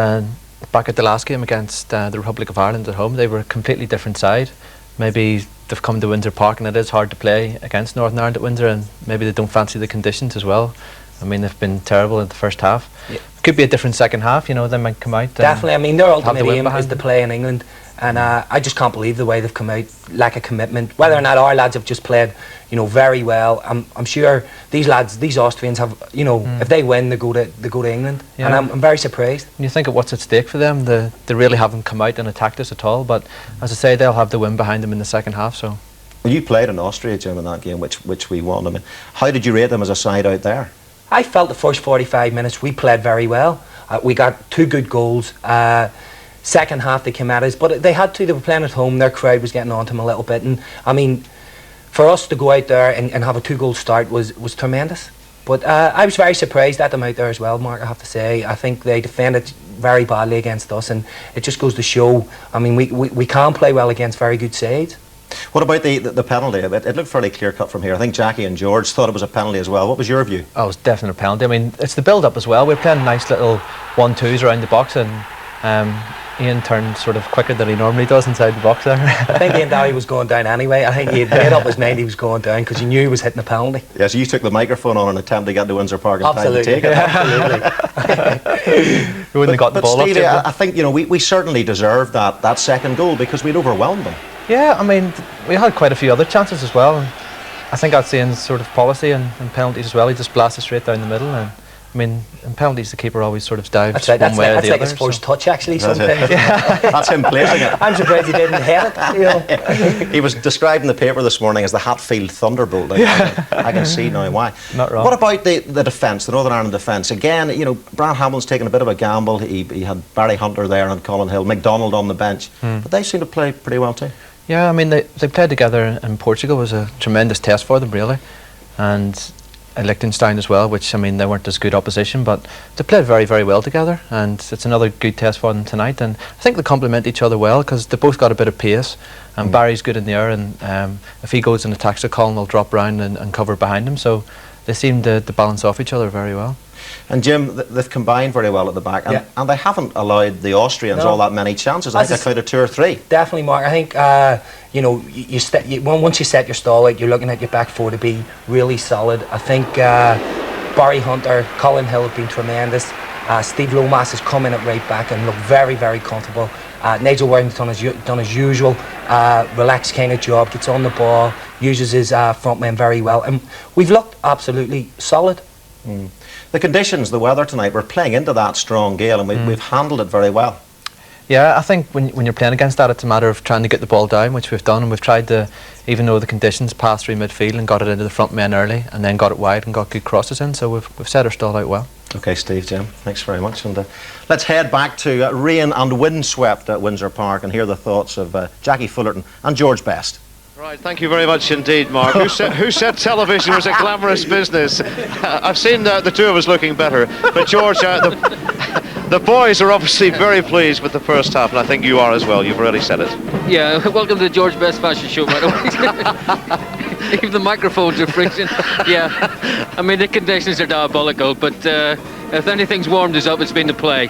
back at the last game against the Republic of Ireland at home, they were a completely different side. Maybe they've come to Windsor Park and it is hard to play against Northern Ireland at Windsor, and maybe they don't fancy the conditions as well. I mean, they've been terrible in the first half. Yeah. Could be a different second half, you know, they might come out. Definitely, I mean, their ultimate aim is to play in England, and I just can't believe the way they've come out, lack of commitment. Whether or not our lads have just played, you know, very well. I'm sure these lads, these Austrians have, you know, if they win, they go to England, yeah. And I'm very surprised. When you think of what's at stake for them, they really haven't come out and attacked us at all. But as I say, they'll have the win behind them in the second half. So, well, you played in Austria, Jim, in that game, which we won. I mean, how did you rate them as a side out there? I felt the first 45 minutes we played very well. We got 2 good goals. Second half they came at us, but they had to. They were playing at home. Their crowd was getting on to them a little bit, and I mean, for us to go out there and have a 2-goal start was tremendous. But I was very surprised at them out there as well, Mark. I have to say, I think they defended very badly against us, and it just goes to show. I mean, we can play well against very good sides. What about the penalty? It looked fairly clear-cut from here. I think Jackie and George thought it was a penalty as well. What was your view? Oh, it was definitely a penalty. I mean, it's the build-up as well. We're playing nice little 1-2s around the box, and Ian turned sort of quicker than he normally does inside the box there. I think Ian Dowie was going down anyway. I think he had made up his mind he was going down because he knew he was hitting a penalty. Yeah, so you took the microphone on an attempt to get to Windsor Park in time to take it. Absolutely. We wouldn't have got the ball Stevie, up. I think, you know, we certainly deserved that second goal because we'd overwhelmed them. Yeah, I mean, we had quite a few other chances as well. I think that's Ian's sort of policy and penalties as well. He just blasted straight down the middle, and I mean, in penalties the keeper always sort of dives one way or the other. That's like his first touch actually sometimes. That's him placing it. I'm surprised he didn't hit it, you know. He was described in the paper this morning as the Hatfield Thunderbolt. I can see now why. Not wrong. What about the defence, the Northern Ireland defence? Again, you know, Brian Hamlin's taken a bit of a gamble. He had Barry Hunter there and Colin Hill, McDonald on the bench, but they seem to play pretty well too. Yeah, I mean, they played together in Portugal. It was a tremendous test for them, really. And Liechtenstein as well, which, I mean, they weren't as good opposition, but they played very, very well together, and it's another good test for them tonight. And I think they complement each other well because they both got a bit of pace, and Barry's good in the air, and if he goes and attacks the Colin, will drop round and cover behind him. So they seem to balance off each other very well. And Jim, they've combined very well at the back, and they haven't allowed the Austrians all that many chances. I think I counted 2 or 3. Definitely, Mark. I think you know, once you set your stall out, you're looking at your back 4 to be really solid. I think Barry Hunter, Colin Hill have been tremendous. Steve Lomas has come in at right back and looked very, very comfortable. Nigel Worthington has done his usual relaxed kind of job, gets on the ball, uses his front men very well, and we've looked absolutely solid. The conditions, the weather tonight, we're playing into that strong gale, and we've handled it very well. Yeah, I think when you're playing against that, it's a matter of trying to get the ball down, which we've done, and we've tried to, even though the conditions, pass through midfield and got it into the front men early, and then got it wide and got good crosses in, so we've set our stall out well. Okay, Steve, Jim, thanks very much. And let's head back to rain and windswept at Windsor Park and hear the thoughts of Jackie Fullerton and George Best. Right, thank you very much indeed, Mark. Who said television was a glamorous business? I've seen the two of us looking better, but George, the boys are obviously very pleased with the first half, and I think you are as well. You've already said it. Yeah, welcome to the George Best Fashion Show, by the way. Even the microphones are freezing. Yeah, I mean, the conditions are diabolical, but if anything's warmed us up, it's been the play.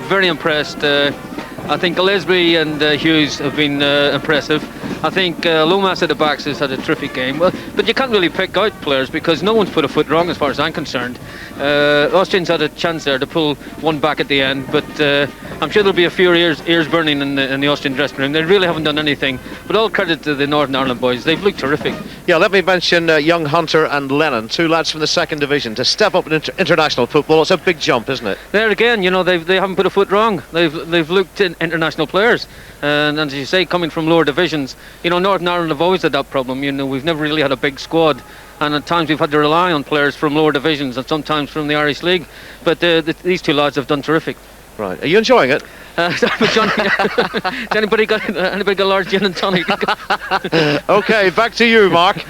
Very impressed. I think Gillespie and Hughes have been impressive. I think Lomas at the backs has had a terrific game. Well, but you can't really pick out players because no one's put a foot wrong as far as I'm concerned. Austrians had a chance there to pull one back at the end, but I'm sure there'll be a few ears burning in the Austrian dressing room. They really haven't done anything, but all credit to the Northern Ireland boys. They've looked terrific. Yeah, let me mention young Hunter and Lennon, 2 lads from the 2nd Division. To step up in international football, it's a big jump, isn't it? There again, you know, they haven't put a foot wrong. They've looked in international players, and as you say, coming from lower divisions, you know, Northern Ireland have always had that problem. You know, we've never really had a big squad, and at times we've had to rely on players from lower divisions and sometimes from the Irish League. But these 2 lads have done terrific. Right, are you enjoying it? Has anybody got a large gin and tonic? Okay, back to you, Mark.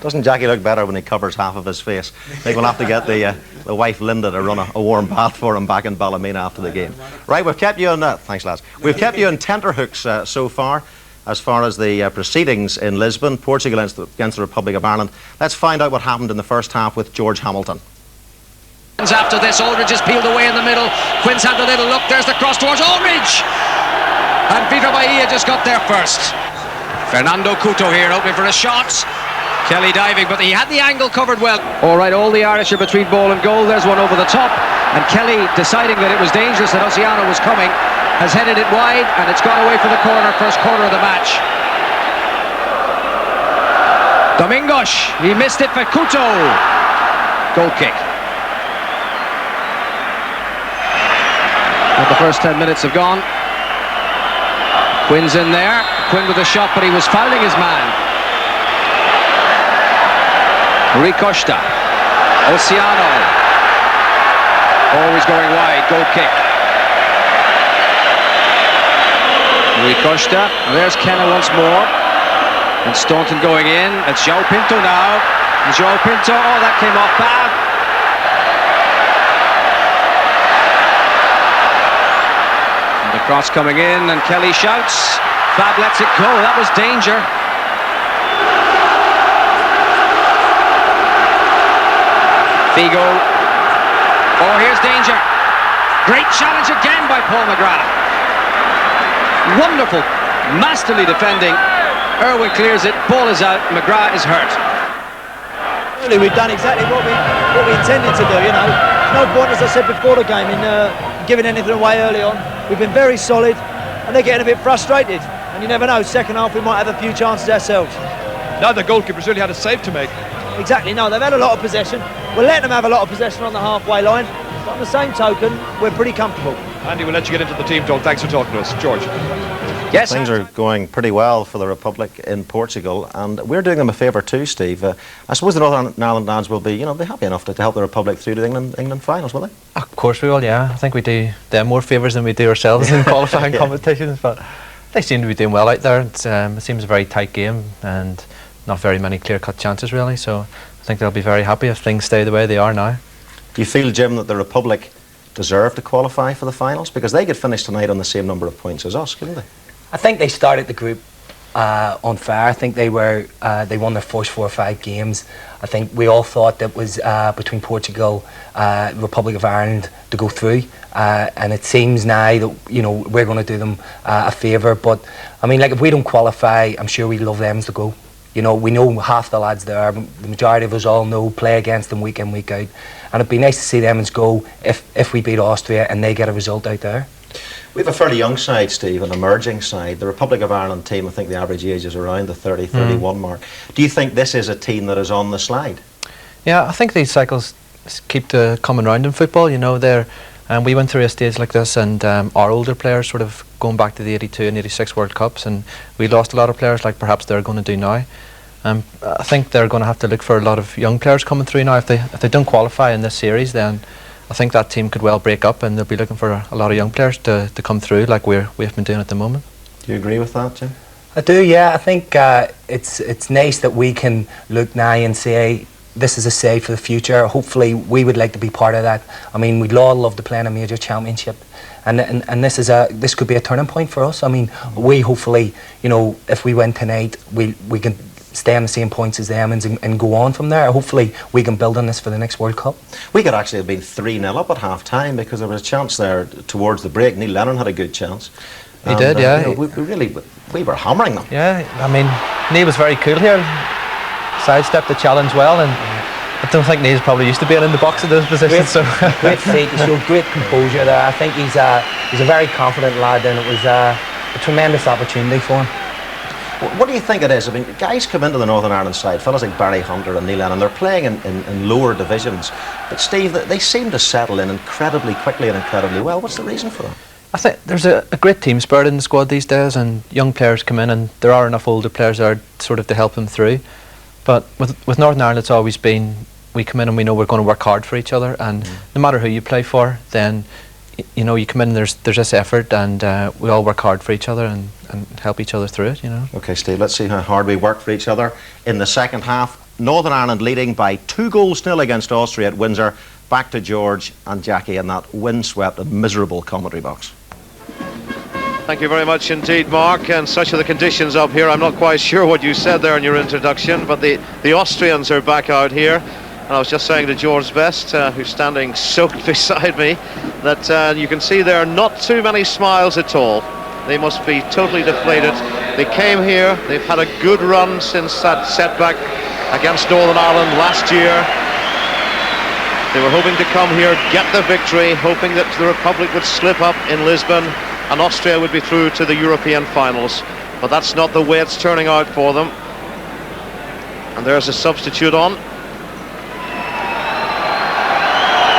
Doesn't Jackie look better when he covers half of his face? I think we'll have to get the wife Linda to run a warm bath for him back in Ballymena after the game. Right, we've kept you on thanks, lads. We've kept you on tenterhooks so far as the proceedings in Lisbon, Portugal against the Republic of Ireland. Let's find out what happened in the first half with George Hamilton. After this, Aldridge is peeled away in the middle. Quinn's had the little look. There's the cross towards Aldridge. And Peter Bahia just got there first. Fernando Couto here opening for a shot. Kelly diving, but he had the angle covered well. All right, all the Irish are between ball and goal. There's one over the top. And Kelly, deciding that it was dangerous that Oceano was coming, has headed it wide, and it's gone away for the corner, first corner of the match. Domingos, he missed it for Couto. Goal kick. But the first 10 minutes have gone. Quinn's in there. Quinn with a shot, but he was fouling his man. Rui Costa. Oceano. Always going wide. Goal kick. Rui Costa. And there's Kenna once more. And Staunton going in. It's João Pinto now. And João Pinto. Oh, that came off bad. The cross coming in, and Kelly shouts. Fab lets it go. That was danger. Figo. Oh, here's danger. Great challenge again by Paul McGrath. Wonderful, masterly defending. Irwin clears it. Ball is out. McGrath is hurt. Really, we've done exactly what we intended to do. You know, no point, as I said before the game, in giving anything away early on. We've been very solid, and they're getting a bit frustrated. And you never know, second half we might have a few chances ourselves. Now the goalkeeper's really had a save to make. Exactly, no, they've had a lot of possession. We're letting them have a lot of possession on the halfway line, but on the same token, we're pretty comfortable. Andy, we'll let you get into the team talk. Thanks for talking to us. George. Yes. Things are going pretty well for the Republic in Portugal, and we're doing them a favour too, Steve. I suppose the Northern Ireland lads will be happy enough to help the Republic through to the England finals, will they? Of course we will, yeah. I think we do them more favours than we do ourselves in qualifying competitions, but they seem to be doing well out there. It seems a very tight game and not very many clear-cut chances really, so I think they'll be very happy if things stay the way they are now. Do you feel, Jim, that the Republic deserve to qualify for the finals? Because they could finish tonight on the same number of points as us, couldn't they? I think they started the group on fire. I think they won their first 4 or 5 games. I think we all thought that was between Portugal, Republic of Ireland to go through, and it seems now that we're going to do them a favour. But I mean, like, if we don't qualify, I'm sure we'd love them to go. We know half the lads there. The majority of us all know, play against them week in, week out, and it'd be nice to see them go if we beat Austria and they get a result out there. We have a fairly young side, Steve, an emerging side. The Republic of Ireland team, I think the average age is around the 30-31 mark. Do you think this is a team that is on the slide? Yeah, I think these cycles keep coming round in football. We went through a stage like this, and our older players sort of going back to the 82 and 86 World Cups, and we lost a lot of players like perhaps they're going to do now. I think they're going to have to look for a lot of young players coming through now. If they don't qualify in this series, then I think that team could well break up, and they'll be looking for a lot of young players to come through like we've been doing at the moment. Do you agree with that, Jim? I do, yeah. I think it's nice that we can look now and say this is a save for the future. Hopefully we would like to be part of that. I mean, we'd all love to play in a major championship, and this could be a turning point for us. I mean, we hopefully, if we win tonight, we can stay on the same points as them and go on from there. Hopefully we can build on this for the next World Cup. We could actually have been 3-0 up at half time because there was a chance there towards the break. Neil Lennon had a good chance. He did, yeah. We were hammering them. Yeah, I mean, Neil was very cool here. Sidestepped the challenge well, and I don't think Neil's probably used to being in the box at those positions. Great feat. He showed great composure there. I think he's a very confident lad, and it was a tremendous opportunity for him. What do you think it is? I mean, guys come into the Northern Ireland side, fellas like Barry Hunter and Neil Lennon, they're playing in lower divisions. But Steve, they seem to settle in incredibly quickly and incredibly well. What's the reason for that? I think there's a great team spirit in the squad these days, and young players come in, and there are enough older players there sort of to help them through. But with Northern Ireland, it's always been, we come in and we know we're going to work hard for each other, and no matter who you play for, then you come in and there's this effort, and we all work hard for each other and help each other through it. Okay, Steve, let's see how hard we work for each other in the second half. Northern Ireland leading by 2-0 against Austria at Windsor. Back to George and Jackie in that windswept and miserable commentary box. Thank you very much indeed, Mark, and such are the conditions up here. I'm not quite sure what you said there in your introduction, but the Austrians are back out here. And I was just saying to George Best, who's standing soaked beside me, that you can see there are not too many smiles at all. They must be totally deflated. They came here, they've had a good run since that setback against Northern Ireland last year. They were hoping to come here, get the victory, hoping that the Republic would slip up in Lisbon and Austria would be through to the European finals. But that's not the way it's turning out for them. And there's a substitute on.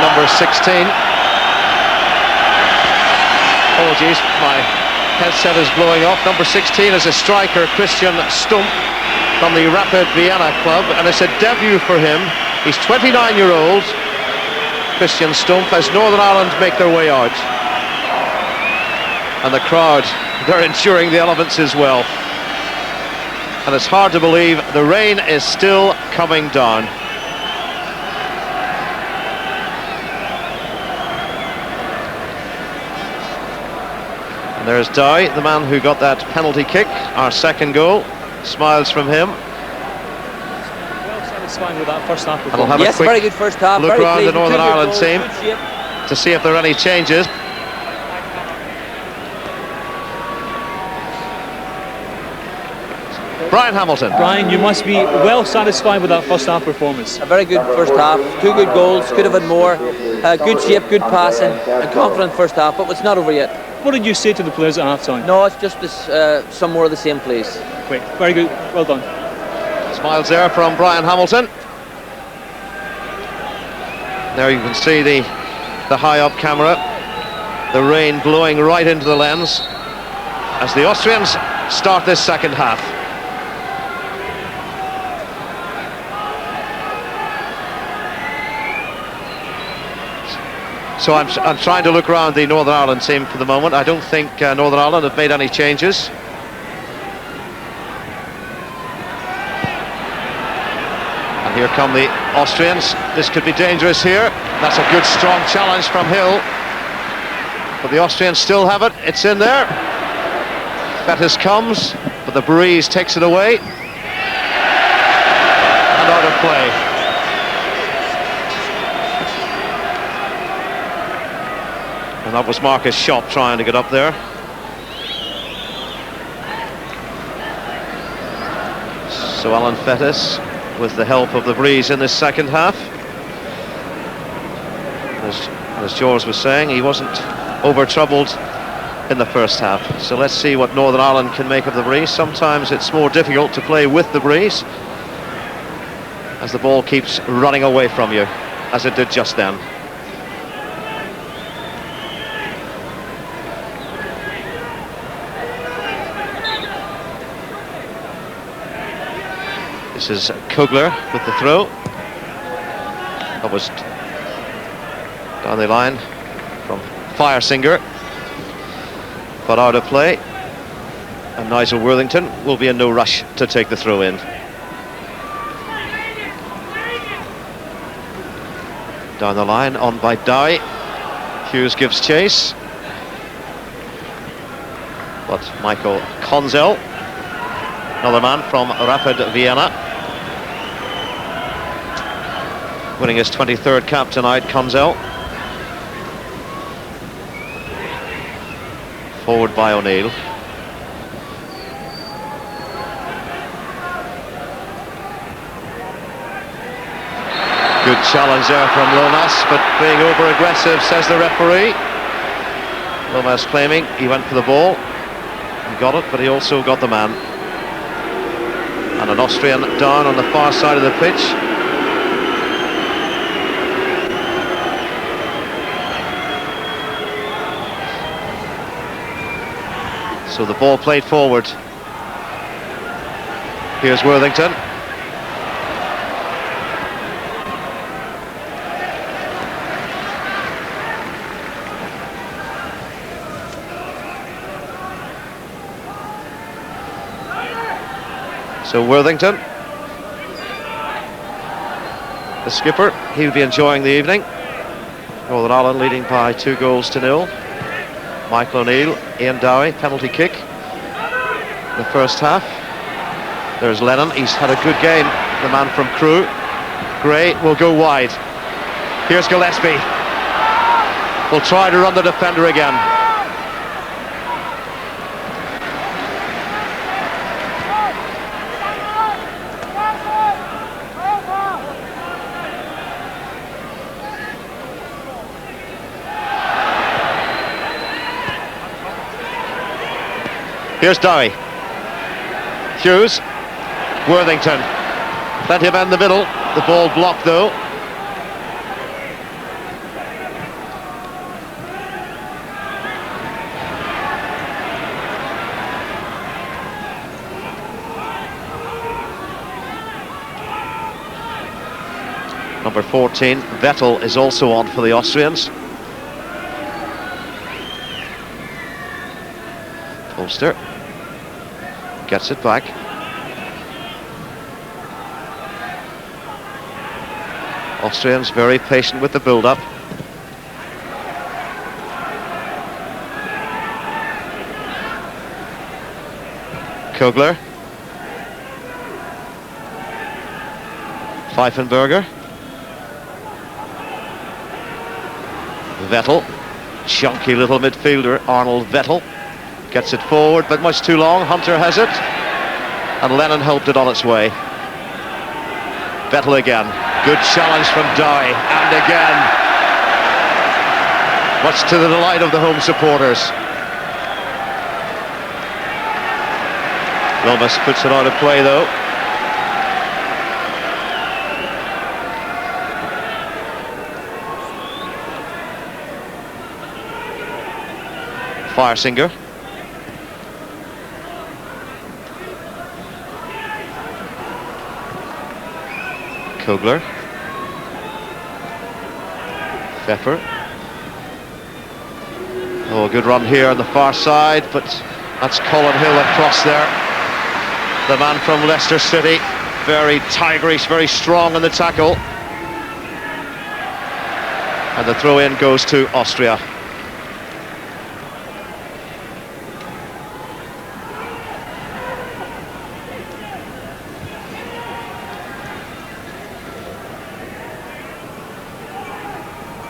Number 16. Apologies, my headset is blowing off. Number 16 is a striker, Christian Stump, from the Rapid Vienna club, and it's a debut for him. He's 29-year-old, Christian Stump, as Northern Ireland make their way out. And the crowd, they're enduring the elements as well. And it's hard to believe the rain is still coming down. And there's Dowie, the man who got that penalty kick, our second goal. Smiles from him. Well satisfied with that first half And we'll have Yes, a quick very good first half. look very around the pleasing, Northern two good Ireland goals, team good shape. to see if there are any changes. Brian Hamilton. Brian, you must be well satisfied with that first half performance. A very good first half, two good goals, could have had more, good shape, good passing, and confident first half, but it's not over yet. What did you say to the players at half time? No, it's just this, some more of the same place. Quick, very good, well done. Smiles there from Brian Hamilton. There you can see the high up camera, the rain blowing right into the lens as the Austrians start this second half. So I'm trying to look around the Northern Ireland team for the moment. I don't think Northern Ireland have made any changes. And here come the Austrians. This could be dangerous here. That's a good strong challenge from Hill. But the Austrians still have it. It's in there. Fettis comes, but the breeze takes it away. And out of play. And that was Marcus Schopp trying to get up there. So Alan Fettis with the help of the breeze in this second half. As George was saying, he wasn't over troubled in the first half. So let's see what Northern Ireland can make of the breeze. Sometimes it's more difficult to play with the breeze as the ball keeps running away from you, as it did just then. This is Kugler with the throw. That was down the line from Firesinger, but out of play. And Nigel Worthington will be in no rush to take the throw in. Down the line, on by Dowie. Hughes gives chase. But Michael Konzel, another man from Rapid Vienna, winning his 23rd cap tonight, Konzel. Forward by O'Neill. Good challenge there from Lomas, but being over-aggressive, says the referee. Lomas claiming he went for the ball. He got it, but he also got the man. And an Austrian down on the far side of the pitch. So the ball played forward. Here's Worthington. So Worthington, the skipper, he'll be enjoying the evening. Northern Ireland leading by 2-0. Michael O'Neill, Ian Dowie, penalty kick. The first half. There's Lennon, he's had a good game, the man from Crewe. Gray will go wide. Here's Gillespie. Will try to run the defender again. Here's Dowie. Hughes. Worthington. Plenty of men in the middle. The ball blocked though. Number 14, Vettel, is also on for the Austrians. Polster gets it back. Austrians very patient with the build-up. Kugler. Pfeifenberger. Vettel. Chunky little midfielder, Arnold Vettel. Gets it forward, but much too long. Hunter has it. And Lennon helped it on its way. Vettel again. Good challenge from Dowie. And again. Much to the delight of the home supporters. Lomas puts it out of play though. Firesinger. Kugler. Pfeffer. Oh, a good run here on the far side, but that's Colin Hill across there. The man from Leicester City. Very tigerish, very strong in the tackle. And the throw-in goes to Austria.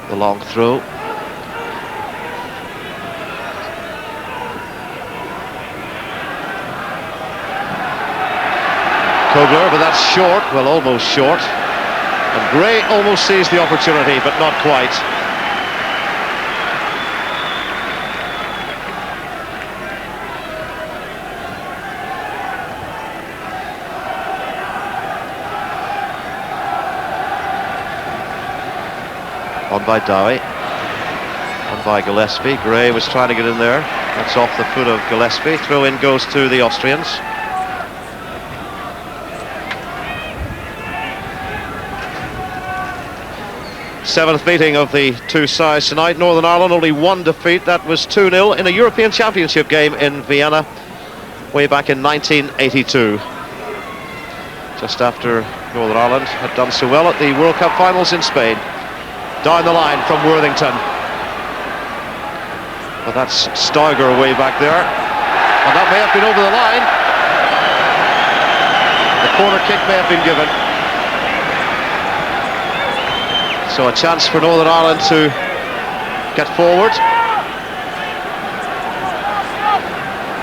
The long throw. Kugler, but that's short, well, almost short. And Gray almost sees the opportunity, but not quite. On by Dowie, on by Gillespie. Gray was trying to get in there. That's off the foot of Gillespie. Throw in goes to the Austrians. Seventh meeting of the two sides tonight. Northern Ireland only one defeat. That was 2-0 in a European Championship game in Vienna way back in 1982. Just after Northern Ireland had done so well at the World Cup finals in Spain. Down the line from Worthington. But that's Steiger way back there. And that may have been over the line. The corner kick may have been given. So a chance for Northern Ireland to get forward.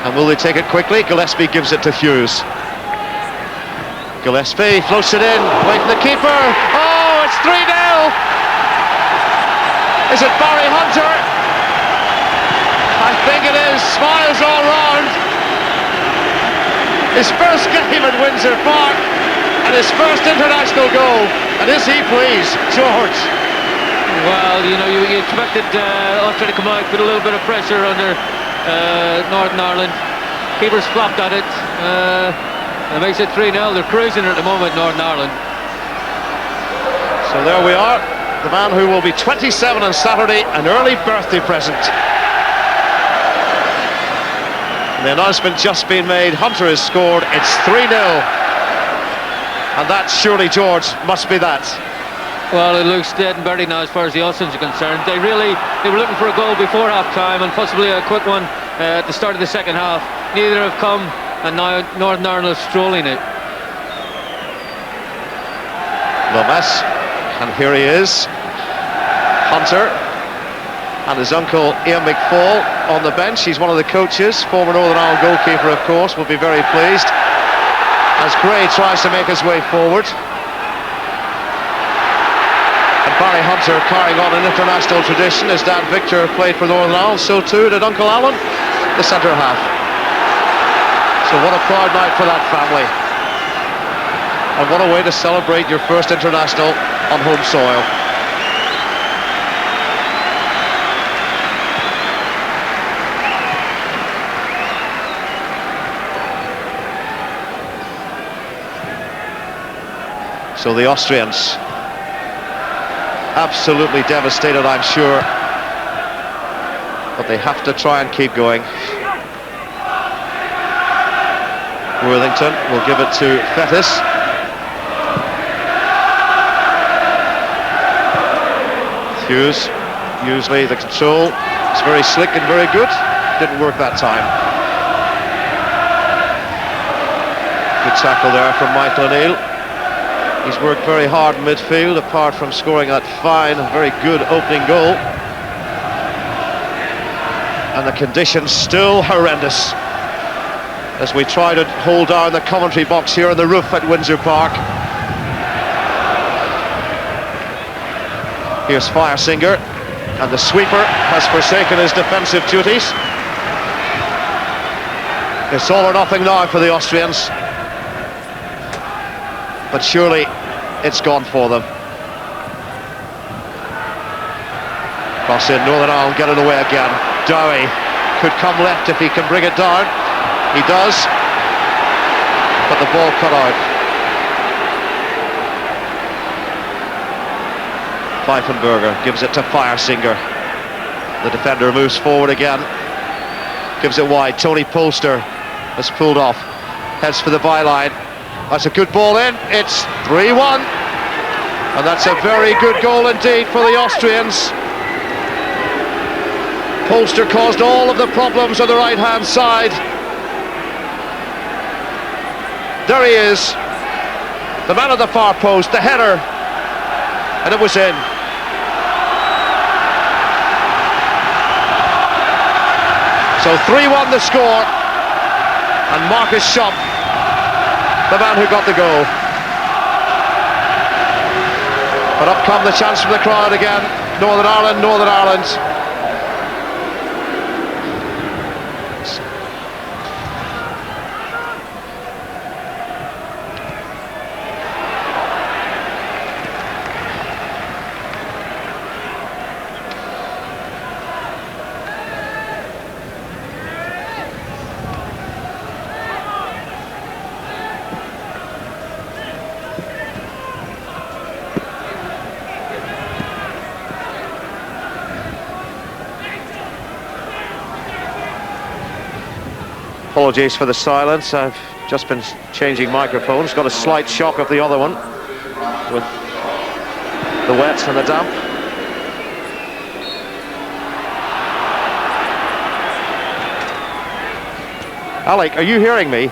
And will they take it quickly? Gillespie gives it to Hughes. Gillespie floats it in, away from the keeper. Oh, it's 3-0! Is it Barry Hunter? I think it is. Smiles all round. His first game at Windsor Park and his first international goal. And is he pleased, George? Well, you know, you expected Austria to come out, put a little bit of pressure under Northern Ireland. Keeper's flopped at it. It makes it 3-0. They're cruising at the moment, Northern Ireland. So there we are. The man who will be 27 on Saturday, an early birthday present. And the announcement just been made. Hunter has scored. It's 3-0. And that, surely, George, must be that. Well, it looks dead and buried now as far as the Austrians are concerned. They were looking for a goal before half-time and possibly a quick one at the start of the second half. Neither have come, and now Northern Ireland is strolling it. Lomas, and here he is, Hunter, and his uncle Ian McFall on the bench. He's one of the coaches, former Northern Ireland goalkeeper, of course, will be very pleased as Gray tries to make his way forward. And Barry Hunter carrying on an international tradition. His dad Victor played for Northern Ireland, so too did Uncle Alan, the centre half. So what a proud night for that family. And what a way to celebrate your first international on home soil. So the Austrians absolutely devastated, I'm sure, but they have to try and keep going. Worthington will give it to Fettis. Hughes, usually the control is very slick and very good. Didn't work that time. Good tackle there from Michael O'Neill. He's worked very hard in midfield, apart from scoring that fine, very good opening goal. And the conditions still horrendous as we try to hold down the commentary box here on the roof at Windsor Park. Here's Firesinger, and the sweeper has forsaken his defensive duties. It's all or nothing now for the Austrians, but surely it's gone for them. Cross in, Northern Ireland get it away again. Dowie could come left if he can bring it down. He does, but the ball cut out. Pfeifenberger gives it to Firesinger. The defender moves forward again, gives it wide. Tony Polster has pulled off, heads for the byline. That's a good ball in. It's 3-1, and that's a very good goal indeed for the Austrians. Polster caused all of the problems on the right-hand side. There he is, the man at the far post, the header, and it was in. So 3-1 the score, and Marcus Schopp, the man who got the goal. But up come the chants from the crowd again. Northern Ireland, Northern Ireland. Apologies for the silence, I've just been changing microphones. Got a slight shock of the other one with the wet and the damp. Alec, are you hearing me?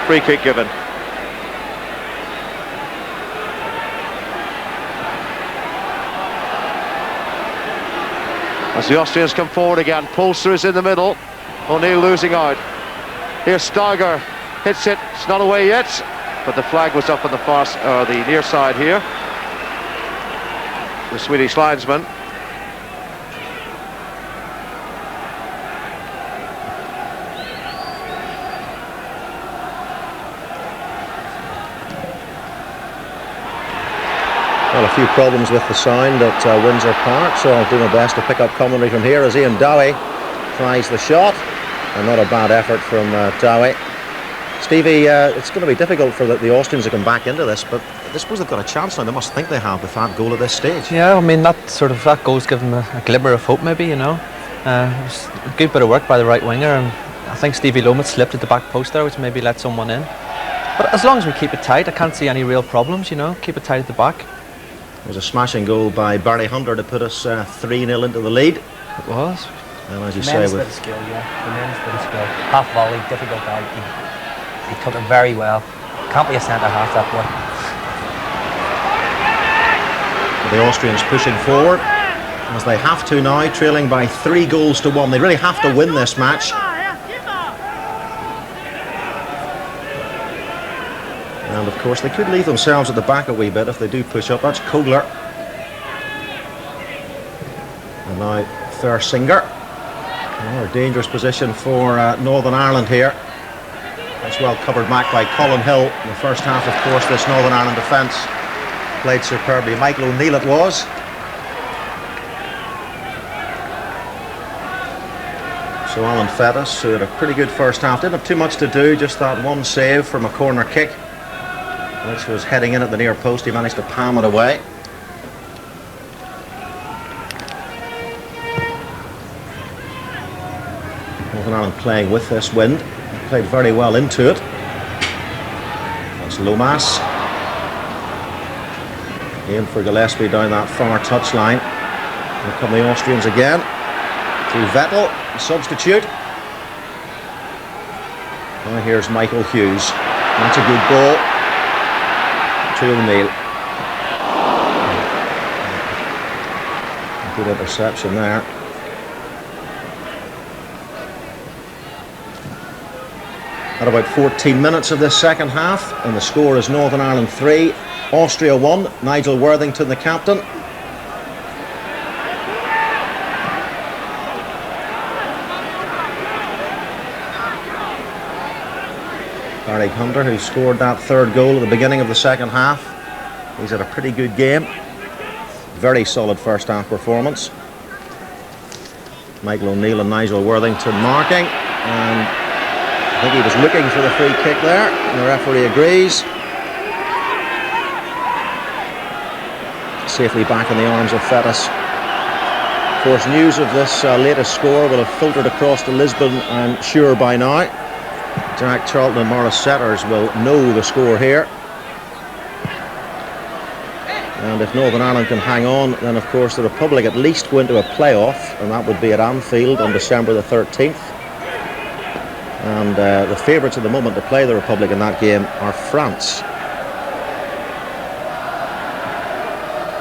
Free kick given. As the Austrians come forward again, Polster is in the middle. O'Neill losing out. Here's Steiger, hits it. It's not away yet, but the flag was up on the far, the near side here. The Swedish linesman. Well, a few problems with the sound at Windsor Park, so I'll do my best to pick up commentary from here as Ian Dowie tries the shot, and not a bad effort from Dowie. Stevie, it's going to be difficult for the Austrians to come back into this, but I suppose they've got a chance now. They must think they have with that goal at this stage. Yeah, I mean, that goal's given them a glimmer of hope, maybe, you know. It was a good bit of work by the right winger, and I think Stevie Lomas slipped at the back post there, which maybe let someone in. But as long as we keep it tight, I can't see any real problems, you know. Keep it tight at the back. It was a smashing goal by Barry Hunter to put us 3-0 into the lead. It was. And as you Tremendous say, bit of skill, yeah. Tremendous bit of skill. Half volley, difficult out. He took it very well. Can't be a centre half, that boy. the Austrians pushing forward, as they have to now, trailing by 3-1. They really have to win this match. And of course they could leave themselves at the back a wee bit if they do push up. That's Kogler. And now Thursinger. Another dangerous position for Northern Ireland here. That's well covered back by Colin Hill. In the first half, of course, this Northern Ireland defence played superbly. Michael O'Neill it was. So Alan Fettis, who had a pretty good first half, didn't have too much to do, just that one save from a corner kick, which was heading in at the near post. He managed to palm it away. Northern Ireland playing with this wind. Played very well into it. That's Lomas. In for Gillespie down that far touchline. Here come the Austrians again. Through Vettel, substitute. Now here's Michael Hughes. That's a good ball to O'Neill. Good interception there. At about 14 minutes of this second half, and the score is Northern Ireland 3, Austria 1. Nigel Worthington, the captain. Barry Hunter, who scored that third goal at the beginning of the second half. He's had a pretty good game. Very solid first half performance. Michael O'Neill and Nigel Worthington marking, and I think he was looking for the free kick there, and the referee agrees. Safely back in the arms of Fettis. Of course, news of this latest score will have filtered across to Lisbon, I'm sure, by now. Jack Charlton and Morris Setters will know the score here. And if Northern Ireland can hang on, then of course the Republic at least go into a playoff, and that would be at Anfield on December the 13th. And the favourites at the moment to play the Republic in that game are France.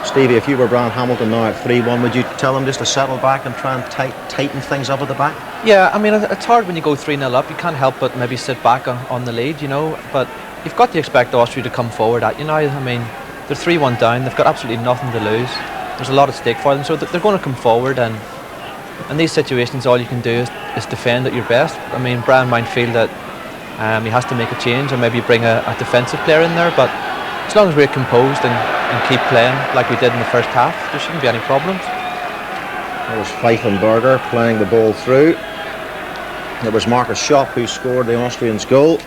Stevie, if you were Brian Hamilton now at 3-1, would you tell them just to settle back and try and tighten things up at the back? Yeah, I mean, it's hard when you go 3-0 up. You can't help but maybe sit back on the lead, you know. But you've got to expect Austria to come forward at you now. I mean, they're 3-1 down. They've got absolutely nothing to lose. There's a lot at stake for them, so they're going to come forward. And in these situations, all you can do is defend at your best. I mean, Brian might feel that he has to make a change and maybe bring a defensive player in there, but as long as we're composed and keep playing like we did in the first half, there shouldn't be any problems. There's Pfeifenberger playing the ball through. It was Marcus Schopp who scored the Austrians' goal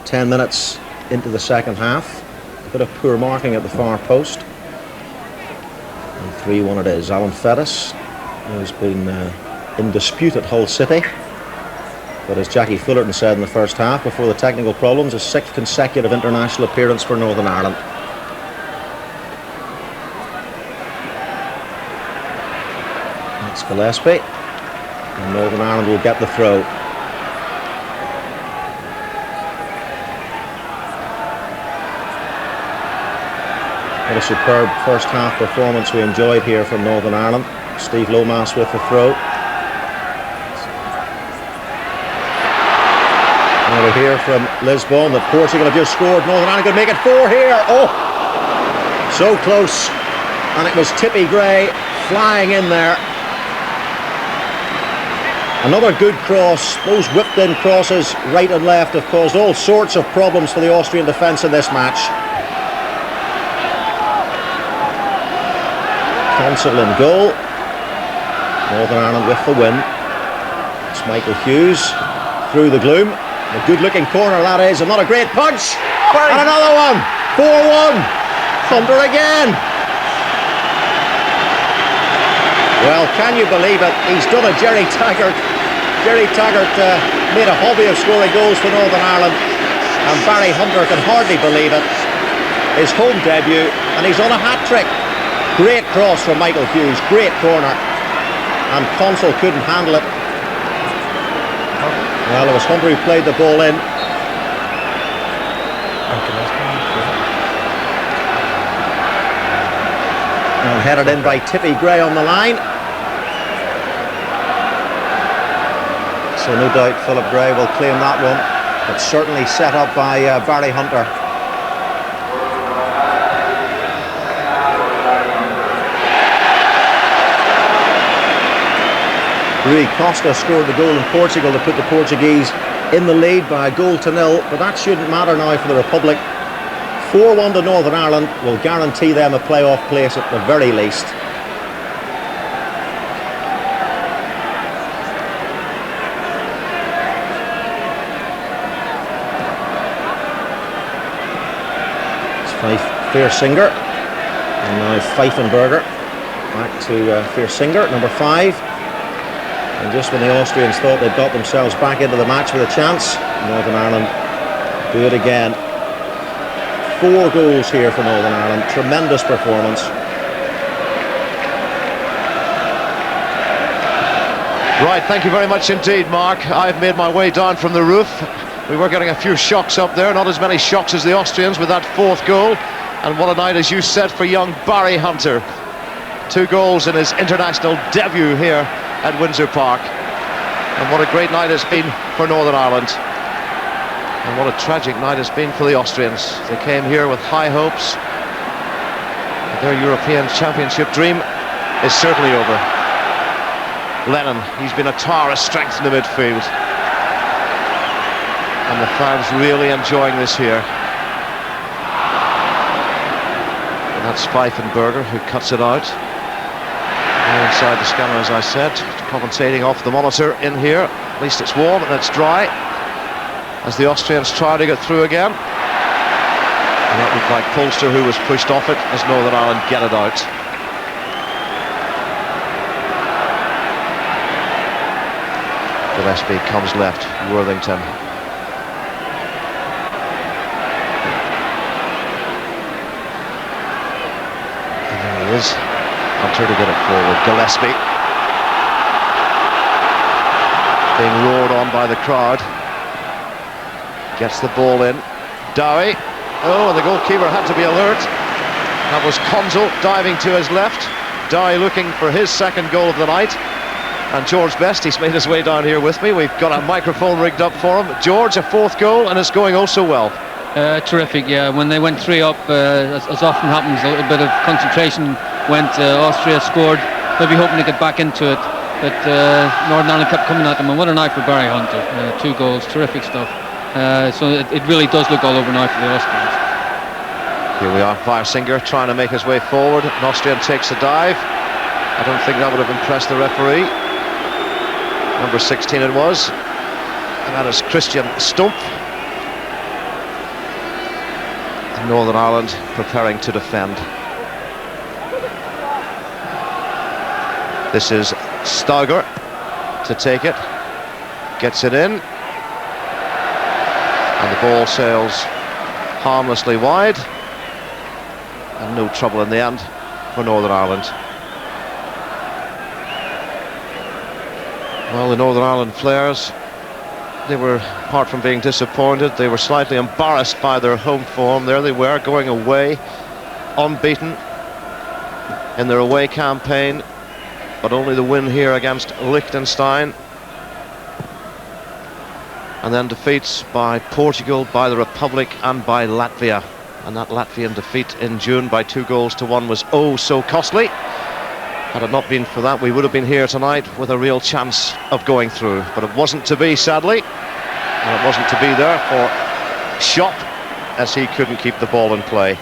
10 minutes into the second half. A bit of poor marking at the far post. And 3-1 it is. Alan Fettis, who's been in dispute at Hull City, but as Jackie Fullerton said in the first half, before the technical problems, his 6th consecutive international appearance for Northern Ireland. That's Gillespie, and Northern Ireland will get the throw. What a superb first half performance we enjoyed here from Northern Ireland. Steve Lomas with the throw. Now we hear from Lisbon that Portugal have just scored. Northern Ireland could make it 4 here. Oh, so close. And it was Tippy Gray flying in there. Another good cross. Those whipped in crosses right and left have caused all sorts of problems for the Austrian defence in this match. Consul in goal. Northern Ireland with the win. It's Michael Hughes through the gloom. A good-looking corner that is, and not a great punch. And another one. 4-1. Hunter again. Well, can you believe it? He's done a Jerry Taggart. Jerry Taggart made a hobby of scoring goals for Northern Ireland, and Barry Hunter can hardly believe it. His home debut, and he's on a hat-trick. Great cross from Michael Hughes, great corner, and Consul couldn't handle it. Well, it was Hunter who played the ball in. And headed in by Tippy Gray on the line. So no doubt Philip Gray will claim that one, but certainly set up by Barry Hunter. Rui Costa scored the goal in Portugal to put the Portuguese in the lead by 1-0, but that shouldn't matter now for the Republic. 4-1 to Northern Ireland will guarantee them a playoff place at the very least. It's Fiersinger, and now Pfeifenberger back to Fiersinger, number 5. And just when the Austrians thought they'd got themselves back into the match with a chance, Northern Ireland do it again. 4 goals here for Northern Ireland. Tremendous performance. Right, thank you very much indeed, Mark. I've made my way down from the roof. We were getting a few shocks up there, not as many shocks as the Austrians with that 4th goal. And what a night, as you said, for young Barry Hunter. 2 goals in his international debut here at Windsor Park. And what a great night it's been for Northern Ireland. And what a tragic night it's been for the Austrians. They came here with high hopes. Their European Championship dream is certainly over. Lennon, he's been a tower of strength in the midfield. And the fans really enjoying this here. And that's Pfeifenberger who cuts it out. Inside the scanner, as I said, commentating off the monitor in here. At least it's warm and it's dry, as the Austrians try to get through again. And that looked like Polster who was pushed off it as Northern Ireland get it out. Gillespie comes left, Worthington. And there he is. Hunter to get it forward. Gillespie being roared on by the crowd. Gets the ball in. Dowie. Oh, and the goalkeeper had to be alert. That was Consul diving to his left. Dowie looking for his 2nd goal of the night. And George Best, he's made his way down here with me. We've got a microphone rigged up for him. George, a 4th goal, and it's going oh so well. Terrific, yeah. When they went 3 up, as often happens, a little bit of concentration went. Austria scored. They'll be hoping to get back into it, but Northern Ireland kept coming at them, and what a night for Barry Hunter. 2 goals, terrific stuff. So it really does look all over now for the Austrians. Here we are, Fiersinger trying to make his way forward. An Austrian takes a dive. I don't think that would have impressed the referee. Number 16 it was, and that is Christian Stumpf. And Northern Ireland preparing to defend. This is Stauger to take it, gets it in, and the ball sails harmlessly wide, and no trouble in the end for Northern Ireland. Well, the Northern Ireland players, they were, apart from being disappointed, they were slightly embarrassed by their home form. There they were, going away, unbeaten in their away campaign, but only the win here against Liechtenstein. And then defeats by Portugal, by the Republic and by Latvia. And that Latvian defeat in June by 2-1 was oh so costly. Had it not been for that, we would have been here tonight with a real chance of going through. But it wasn't to be, sadly. And it wasn't to be there for Schopp, as he couldn't keep the ball in play.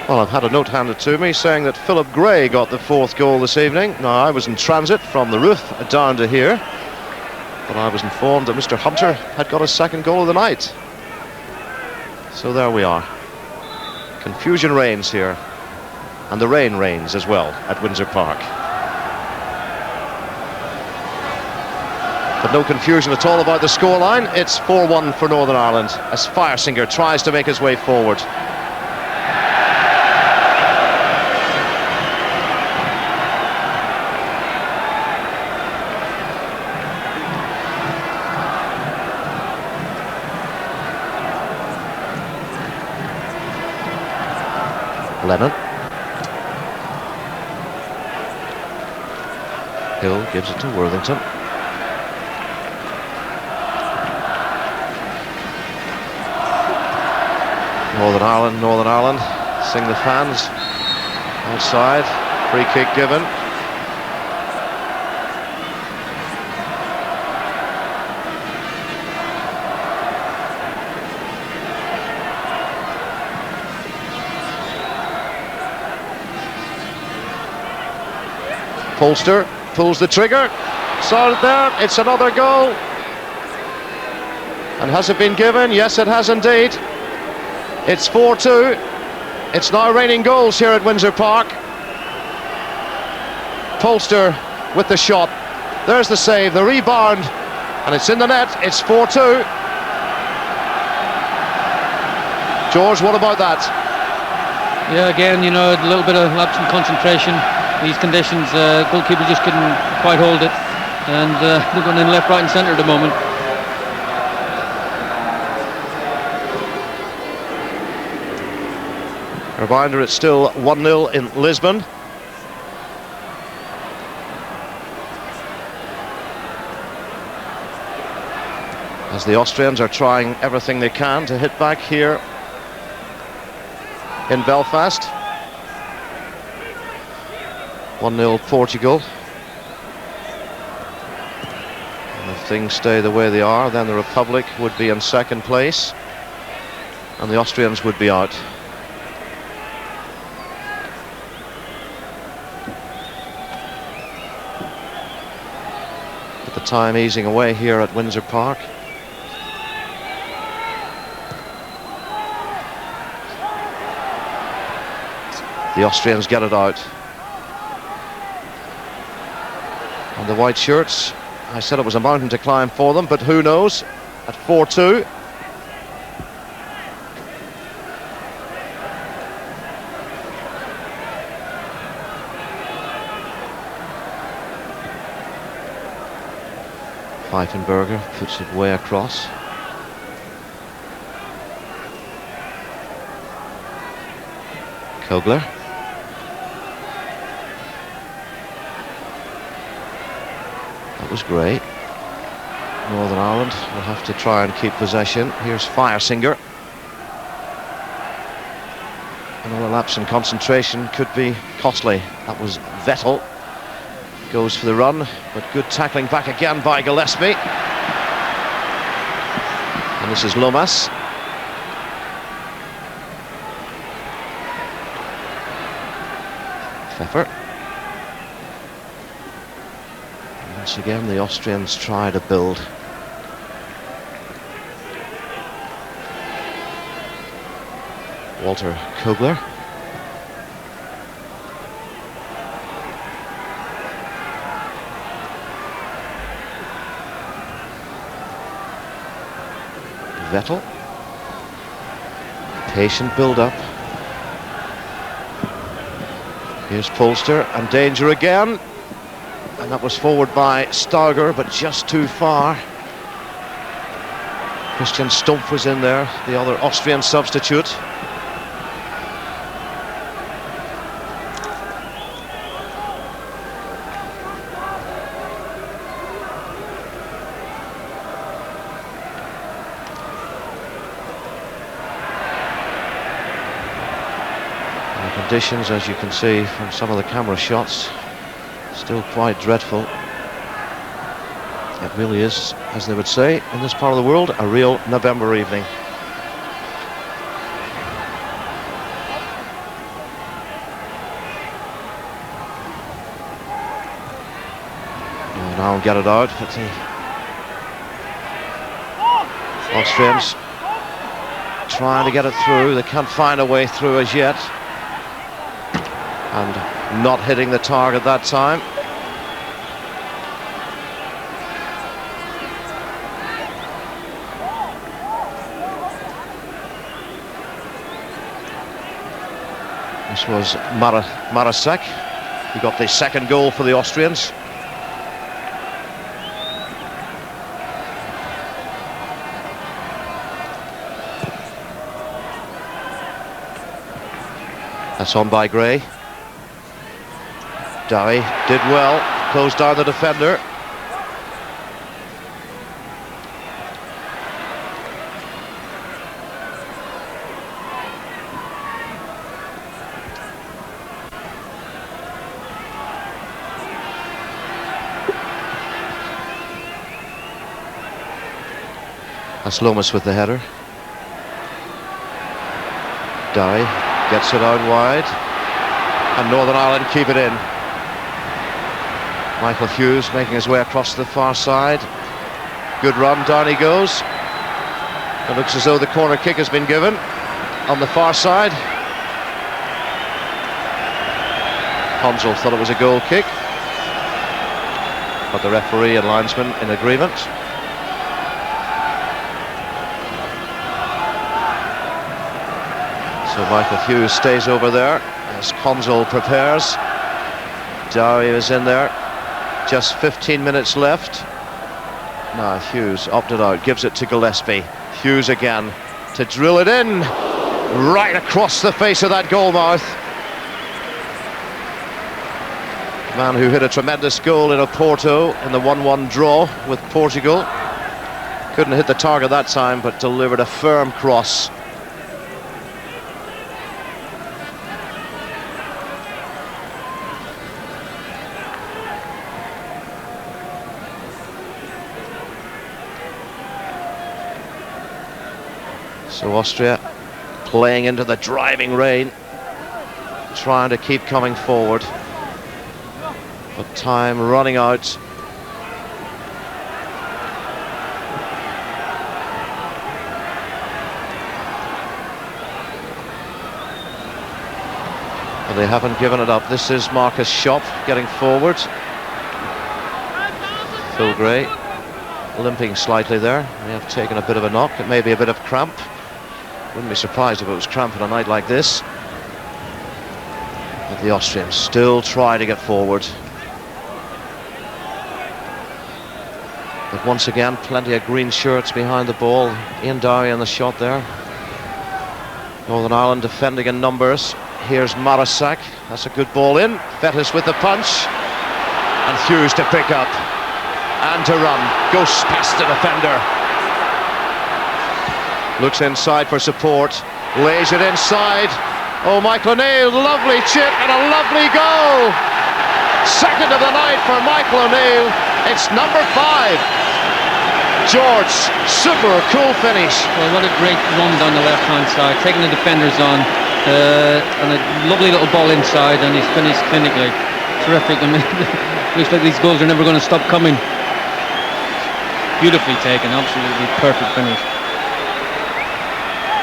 Well, I've had a note handed to me saying that Philip Gray got the 4th goal this evening. Now, I was in transit from the roof down to here, but I was informed that Mr. Hunter had got his 2nd goal of the night. So there we are. Confusion reigns here, and the rain reigns as well at Windsor Park. But no confusion at all about the scoreline. It's 4-1 for Northern Ireland as Firesinger tries to make his way forward. Lennon. Hill gives it to Worthington. Northern Ireland, sing the fans. Outside, free kick given. Polster pulls the trigger. Saw it there. It's another goal. And has it been given? Yes, it has indeed. It's 4-2. It's now raining goals here at Windsor Park. Polster with the shot. There's the save, the rebound, and it's in the net. It's 4-2. George, what about that? Yeah, again, you know, a little bit of lapse in concentration. These conditions, goalkeeper just couldn't quite hold it, and they're going in left, right and centre at the moment. A reminder, it's still 1-0 in Lisbon. As the Austrians are trying everything they can to hit back here in Belfast. 1-0 Portugal. And if things stay the way they are, then the Republic would be in 2nd place and the Austrians would be out. But the time easing away here at Windsor Park. The Austrians get it out. And the white shirts, I said it was a mountain to climb for them, but who knows? At 4-2. Pfeifenberger puts it way across. Kogler. That was great. Northern Ireland will have to try and keep possession. Here's Firesinger. Another lapse in concentration could be costly. That was Vettel. Goes for the run, but good tackling back again by Gillespie. And this is Lomas. Pfeffer. Once again, the Austrians try to build. Walter Kogler. Vettel. Patient build-up. Here's Polster, and danger again. And that was forward by Stauger, but just too far. Christian Stumpf was in there, the other Austrian substitute. And the conditions, as you can see from some of the camera shots, still quite dreadful. It really is, as they would say in this part of the world, a real November evening. Now get it out, but the Austrians trying to get it through. They can't find a way through as yet, and not hitting the target that time. This was Marasek, who got the second goal for the Austrians. That's on by Gray. Dowie did well, closed down the defender. That's Lomas with the header. Dowie gets it out wide, and Northern Ireland keep it in. Michael Hughes making his way across to the far side. Good run, down he goes. It looks as though the corner kick has been given on the far side. Konzel thought it was a goal kick, but the referee and linesman in agreement. So Michael Hughes stays over there as Konzel prepares. Dowie is in there. Just 15 minutes left. Now Hughes opted out, gives it to Gillespie. Hughes again to drill it in right across the face of that goal mouth. Man who hit a tremendous goal in Oporto in the 1-1 draw with Portugal. Couldn't hit the target that time, but delivered a firm cross. So Austria playing into the driving rain, trying to keep coming forward, but time running out. And they haven't given it up. This is Marcus Schopp getting forward. Phil Gray limping slightly there. May have taken a bit of a knock. It may be a bit of cramp. Wouldn't be surprised if it was cramp on a night like this. But the Austrians still try to get forward. But once again, plenty of green shirts behind the ball. Ian Dowie in the shot there. Northern Ireland defending in numbers. Here's Marasek. That's a good ball in. Vettis with the punch. And Hughes to pick up. And to run. Goes past the defender. Looks inside for support, lays it inside. Oh, Michael O'Neill, lovely chip and a lovely goal. Second of the night for Michael O'Neill. It's number 5. George, super cool finish. Well, what a great run down the left-hand side, taking the defenders on, and a lovely little ball inside, and he's finished clinically. Terrific. I mean, looks like these goals are never going to stop coming. Beautifully taken, absolutely perfect finish.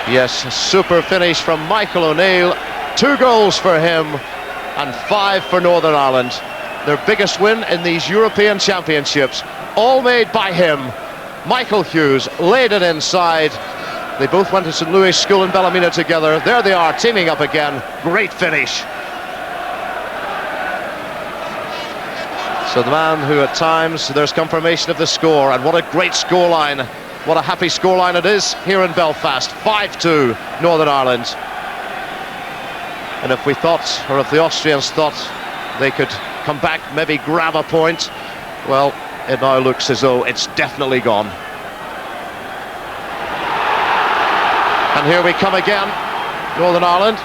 Yes, a super finish from Michael O'Neill. 2 goals for him and 5 for Northern Ireland. Their biggest win in these European Championships. All made by him. Michael Hughes laid it inside. They both went to St. Louis School in Ballymena together. There they are, teaming up again. Great finish. So the man who at times, there's confirmation of the score, and what a great scoreline. What a happy scoreline it is here in Belfast. 5-2 Northern Ireland. And if we thought, or if the Austrians thought they could come back, maybe grab a point, well, it now looks as though it's definitely gone. And here we come again, Northern Ireland.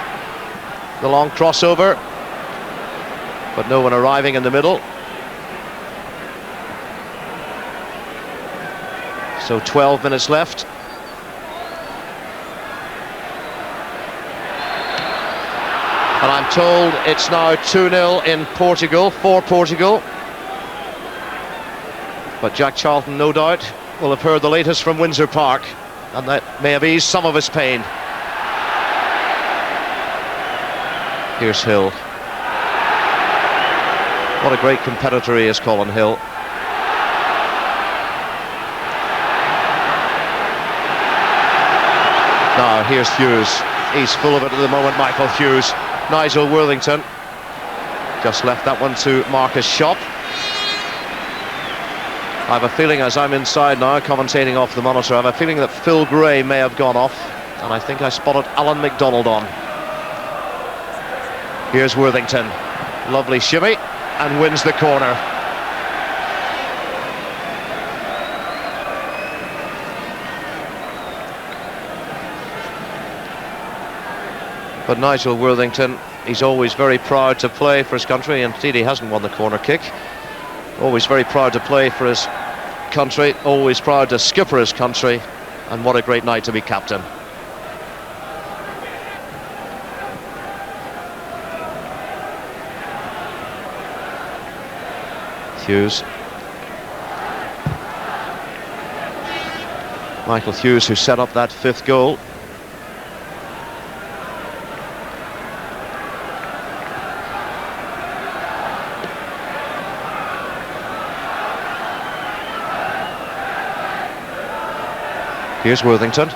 The long crossover, but no one arriving in the middle. So 12 minutes left. And I'm told it's now 2-0 in Portugal, for Portugal. But Jack Charlton, no doubt, will have heard the latest from Windsor Park, and that may have eased some of his pain. Here's Hill. What a great competitor he is, Colin Hill. Now here's Hughes. He's full of it at the moment, Michael Hughes. Nigel Worthington just left that one to Marcus Schopp. I have a feeling, as I'm inside now commentating off the monitor, I have a feeling that Phil Gray may have gone off, and I think I spotted Alan McDonald on. Here's Worthington. Lovely shimmy, and wins the corner. But Nigel Worthington, he's always very proud to play for his country. Indeed, he hasn't won the corner kick. Always very proud to play for his country, always proud to skipper his country, and what a great night to be captain. Hughes. Michael Hughes, who set up that 5th goal. Here's Worthington.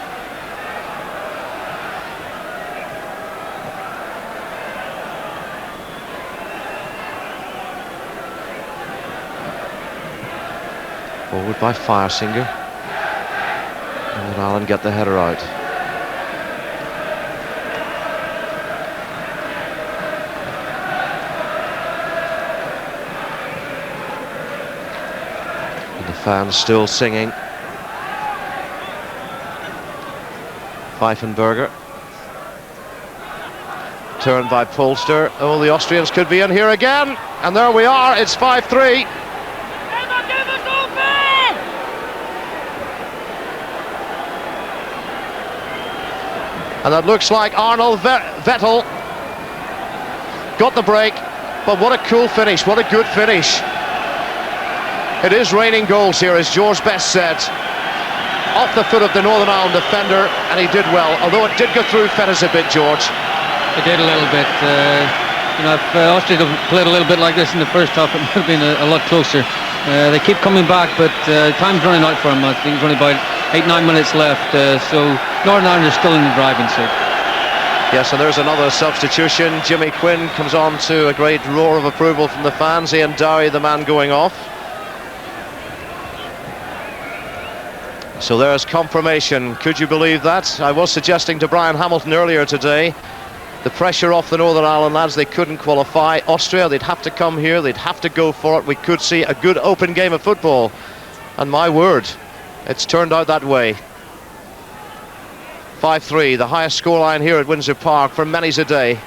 Forward by Firesinger. And then Allen get the header out. And the fans still singing. Pfeifenberger. Turned by Polster. Oh, the Austrians could be in here again. And there we are, it's 5-3. And that looks like Arnold Vettel got the break, but what a cool finish, what a good finish. It is raining goals here, as George Best said. Off the foot of the Northern Ireland defender, and he did well, although it did go through Fettis a bit, George. It did a little bit. You know, if Austria had played a little bit like this in the first half, it would have been a lot closer. They keep coming back, but time's running out for them. I think it's only about 8-9 minutes left, so Northern Ireland is still in the driving seat. Yes, and there's another substitution. Jimmy Quinn comes on to a great roar of approval from the fans. Ian Dowie, the man going off. So there's confirmation. Could you believe that? I was suggesting to Brian Hamilton earlier today, the pressure off the Northern Ireland lads, they couldn't qualify. Austria, they'd have to come here, they'd have to go for it. We could see a good open game of football. And my word, it's turned out that way. 5-3, the highest scoreline here at Windsor Park for many's a day.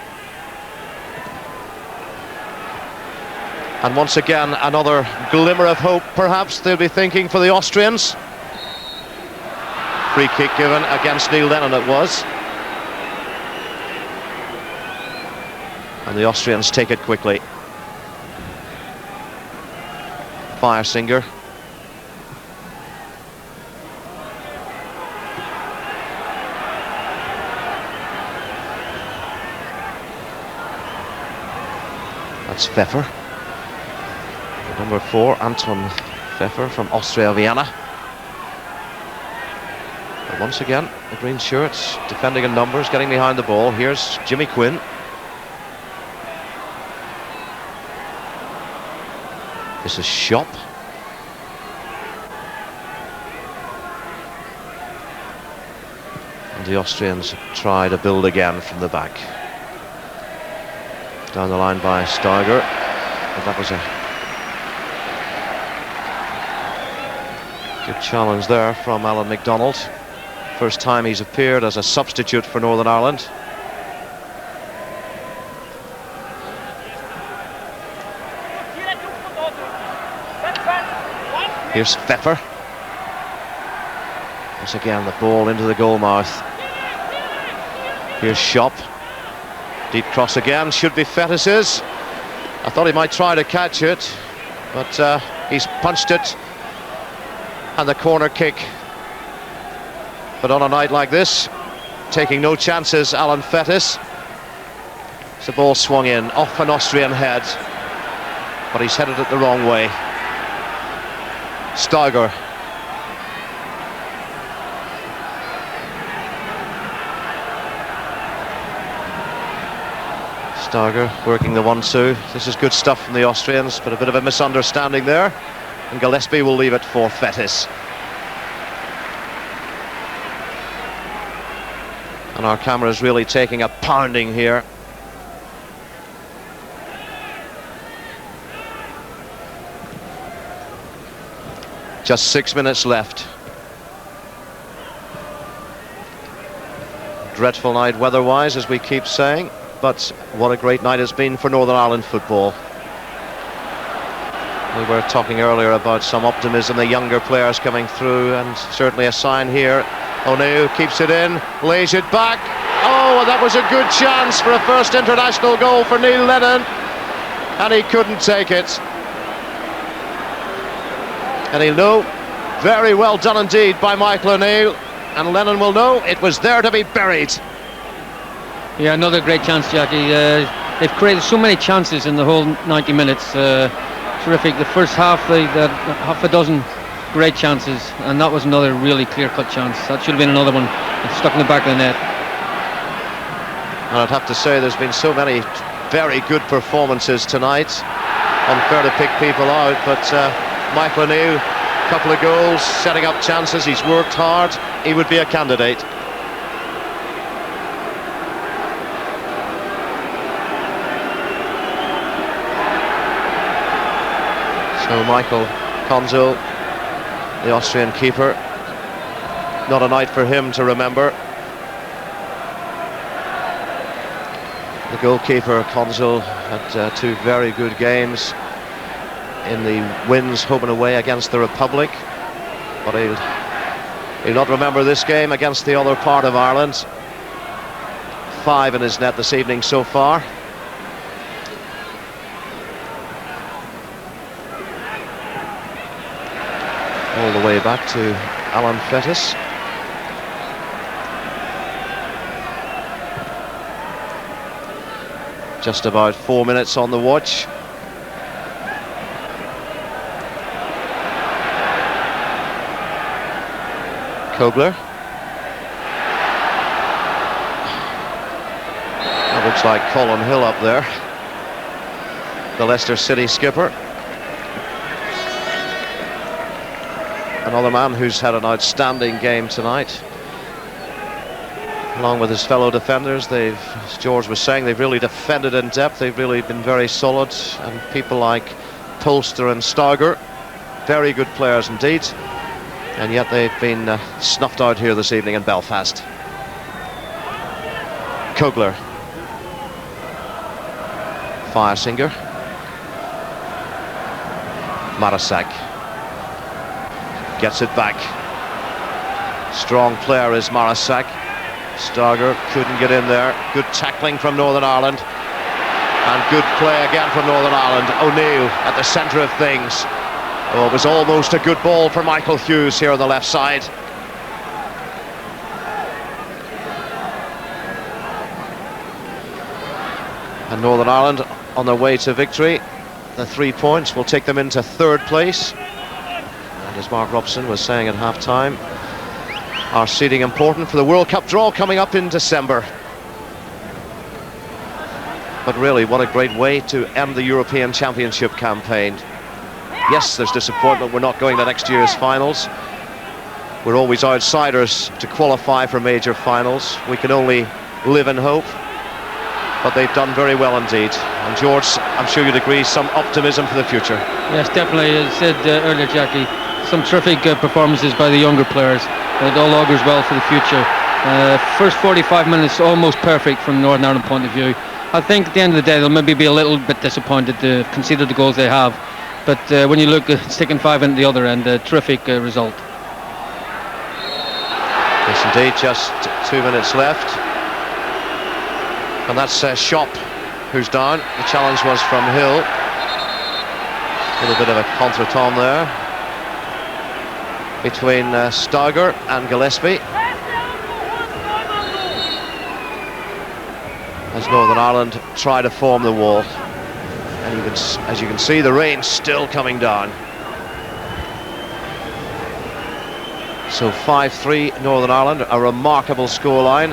And once again, another glimmer of hope, perhaps, they'll be thinking, for the Austrians. Free kick given against Neil Lennon, it was. And the Austrians take it quickly. Firesinger. That's Pfeffer. Number 4, Anton Pfeffer from Austria Vienna. And once again, the green shirts defending in numbers, getting behind the ball. Here's Jimmy Quinn. This is Schopp. And the Austrians try to build again from the back. Down the line by Steiger. But that was a good challenge there from Alan McDonald. First time he's appeared as a substitute for Northern Ireland. Here's Pfeffer. Once again, the ball into the goal mouth. Here's Schopp. Deep cross again, should be Fettis's. I thought he might try to catch it, but he's punched it And the corner kick. But on a night like this, taking no chances, Alan Fettis. The ball swung in, off an Austrian head, but he's headed it the wrong way. Steiger. Steiger working the 1-2. This is good stuff from the Austrians, but a bit of a misunderstanding there. And Gillespie will leave it for Fettis. And our camera is really taking a pounding here. Just 6 minutes left. Dreadful night weather-wise, as we keep saying, but what a great night it's been for Northern Ireland football. We were talking earlier about some optimism, the younger players coming through, and certainly a sign here. O'Neill keeps it in, lays it back. Oh, that was a good chance for a first international goal for Neil Lennon, and he couldn't take it. And he'll know, very well done indeed by Michael O'Neill, and Lennon will know it was there to be buried. Yeah, another great chance, Jackie. They've created so many chances in the whole 90 minutes. Terrific. The first half, they had half a dozen great chances, and that was another really clear-cut chance. That should have been another one. It stuck in the back of the net. And I'd have to say there's been so many very good performances tonight. Unfair to pick people out, but Michael O'Neill, a couple of goals, setting up chances, he's worked hard, he would be a candidate. So Michael Konzel, the Austrian keeper, not a night for him to remember. The goalkeeper, Konzel, had two very good games in the wins home and away against the Republic, but he'll not remember this game against the other part of Ireland. 5 in his net this evening so far. All the way back to Alan Fettis. Just about 4 minutes on the watch. Kogler. That looks like Colin Hill up there, the Leicester City skipper. Another man who's had an outstanding game tonight. Along with his fellow defenders, they've, as George was saying, they've really defended in depth. They've really been very solid, and people like Polster and Steiger, very good players indeed. And yet they've been snuffed out here this evening in Belfast. Kogler. Firesinger. Marasak. Gets it back. Strong player is Marasak. Steiger couldn't get in there. Good tackling from Northern Ireland. And good play again from Northern Ireland. O'Neill at the centre of things. Oh, it was almost a good ball for Michael Hughes here on the left side. And Northern Ireland on their way to victory. The 3 points will take them into 3rd place. And as Mark Robson was saying at half-time, our seeding important for the World Cup draw coming up in December. But really, what a great way to end the European Championship campaign. Yes, there's disappointment, we're not going to next year's finals. We're always outsiders to qualify for major finals. We can only live in hope. But they've done very well indeed. And George, I'm sure you'd agree, some optimism for the future. Yes, definitely. As I said earlier, Jackie, some terrific performances by the younger players. It all augurs well for the future. First 45 minutes almost perfect from Northern Ireland point of view. I think at the end of the day they'll maybe be a little bit disappointed to concede the goals they have. But when you look at sticking 5 in at the other end, a terrific result. Yes, indeed, just 2 minutes left. And that's Shop who's down. The challenge was from Hill. A little bit of a contretemps there between Steiger and Gillespie. As Northern Ireland try to form the wall. And as you can see, the rain still coming down. So 5-3 Northern Ireland, a remarkable scoreline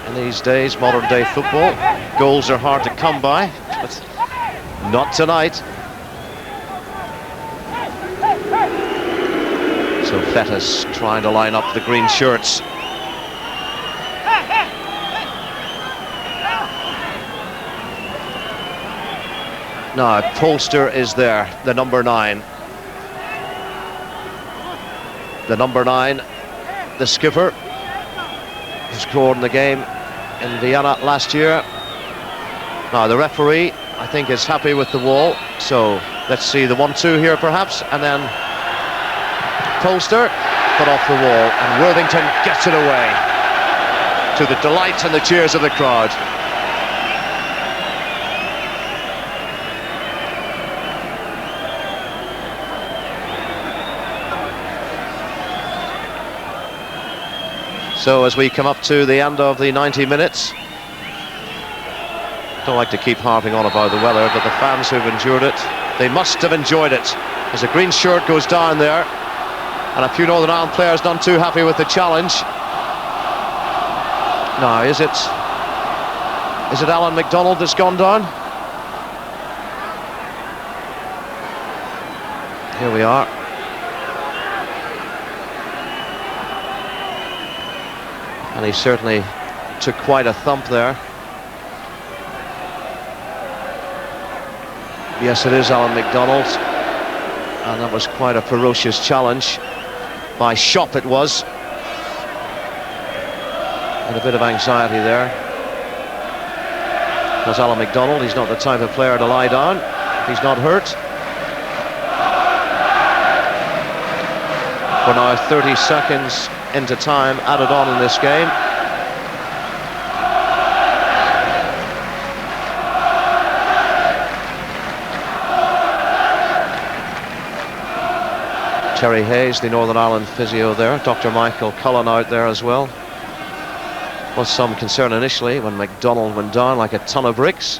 in these days, modern day football. Goals are hard to come by, but not tonight. So Fettis trying to line up the green shirts. Now Polster is there, the number 9. The number 9, the skipper, who scored in the game in Vienna last year. Now the referee, I think, is happy with the wall. So let's see the 1-2 here perhaps, and then Polster put off the wall, and Worthington gets it away to the delight and the cheers of the crowd. So as we come up to the end of the 90 minutes, don't like to keep harping on about the weather, but the fans who've endured it, they must have enjoyed it, as a green shirt goes down there, and a few Northern Ireland players none too happy with the challenge. Now, is it Alan McDonald that's gone down? Here we are. And he certainly took quite a thump there. Yes, it is Alan McDonald. And that was quite a ferocious challenge. By Shop it was. And a bit of anxiety there. Because Alan McDonald, he's not the type of player to lie down. He's not hurt. We're now 30 seconds into time added on in this game. Terry Hayes, the Northern Ireland physio there. Dr. Michael Cullen out there as well. Was some concern initially when McDonald went down like a ton of bricks.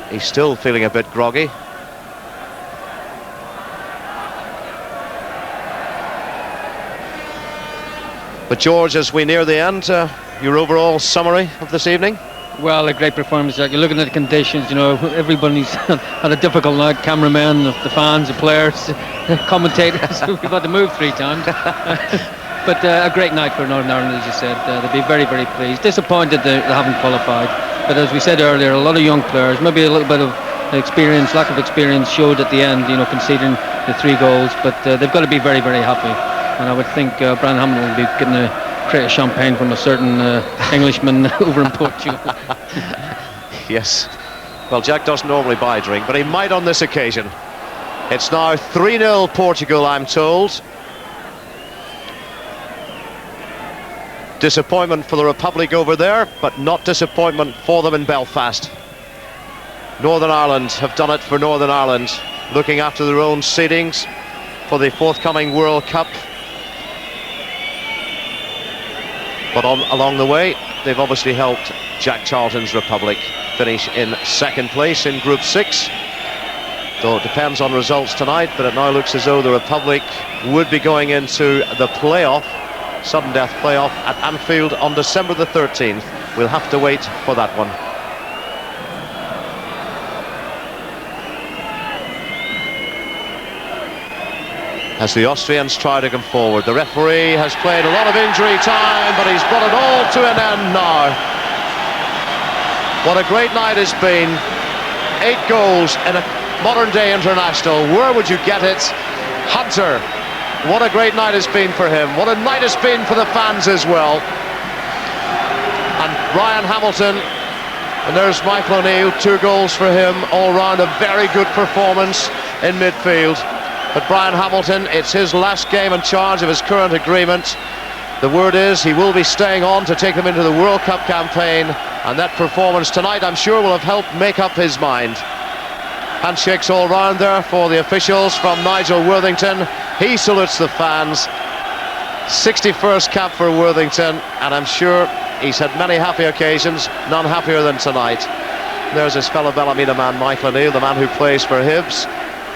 He's still feeling a bit groggy. But George, as we near the end, your overall summary of this evening? Well, a great performance, Jack. You're looking at the conditions, you know, everybody's had a difficult night. Cameramen, the fans, the players, the commentators. We've had to move 3 times. But a great night for Northern Ireland, as you said. They'll be very, very pleased. Disappointed they haven't qualified. But as we said earlier, a lot of young players, maybe a little bit of experience, lack of experience showed at the end, you know, conceding the 3 goals. But they've got to be very, very happy. And I would think Brian Hamilton will be getting a crate of champagne from a certain Englishman over in Portugal. Yes. Well, Jack doesn't normally buy a drink, but he might on this occasion. It's now 3-0 Portugal, I'm told. Disappointment for the Republic over there, but not disappointment for them in Belfast. Northern Ireland have done it for Northern Ireland, looking after their own seedings for the forthcoming World Cup. But along the way, they've obviously helped Jack Charlton's Republic finish in 2nd place in Group 6. Though it depends on results tonight, but it now looks as though the Republic would be going into the playoff, sudden death playoff at Anfield on December the 13th. We'll have to wait for that one. As the Austrians try to come forward, the referee has played a lot of injury time, but he's brought it all to an end now. What a great night it's been. 8 goals in a modern day international. Where would you get it? Hunter, what a great night it's been for him. What a night it's been for the fans as well. And Brian Hamilton, and there's Michael O'Neill, 2 goals for him. All round a very good performance in midfield. But Brian Hamilton, it's his last game in charge of his current agreement. The word is he will be staying on to take them into the World Cup campaign, and that performance tonight I'm sure will have helped make up his mind. Handshakes all round there for the officials from Nigel Worthington. He salutes the fans. 61st cap for Worthington, and I'm sure he's had many happy occasions, none happier than tonight. There's his fellow Ballymena man, Michael O'Neill, the man who plays for Hibs,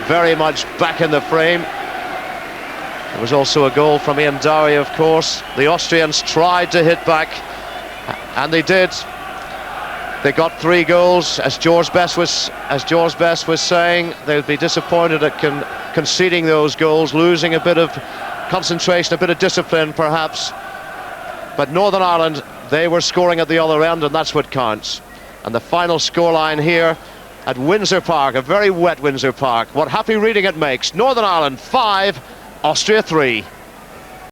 very much back in the frame. There was also a goal from Ian Dowie, of course. The Austrians tried to hit back, and they did. They got 3 goals, as George Best was saying. They'll be disappointed at conceding those goals, losing a bit of concentration, a bit of discipline, perhaps. But Northern Ireland, they were scoring at the other end, and that's what counts. And the final scoreline here at Windsor Park, a very wet Windsor Park. What happy reading it makes. Northern Ireland 5, Austria 3.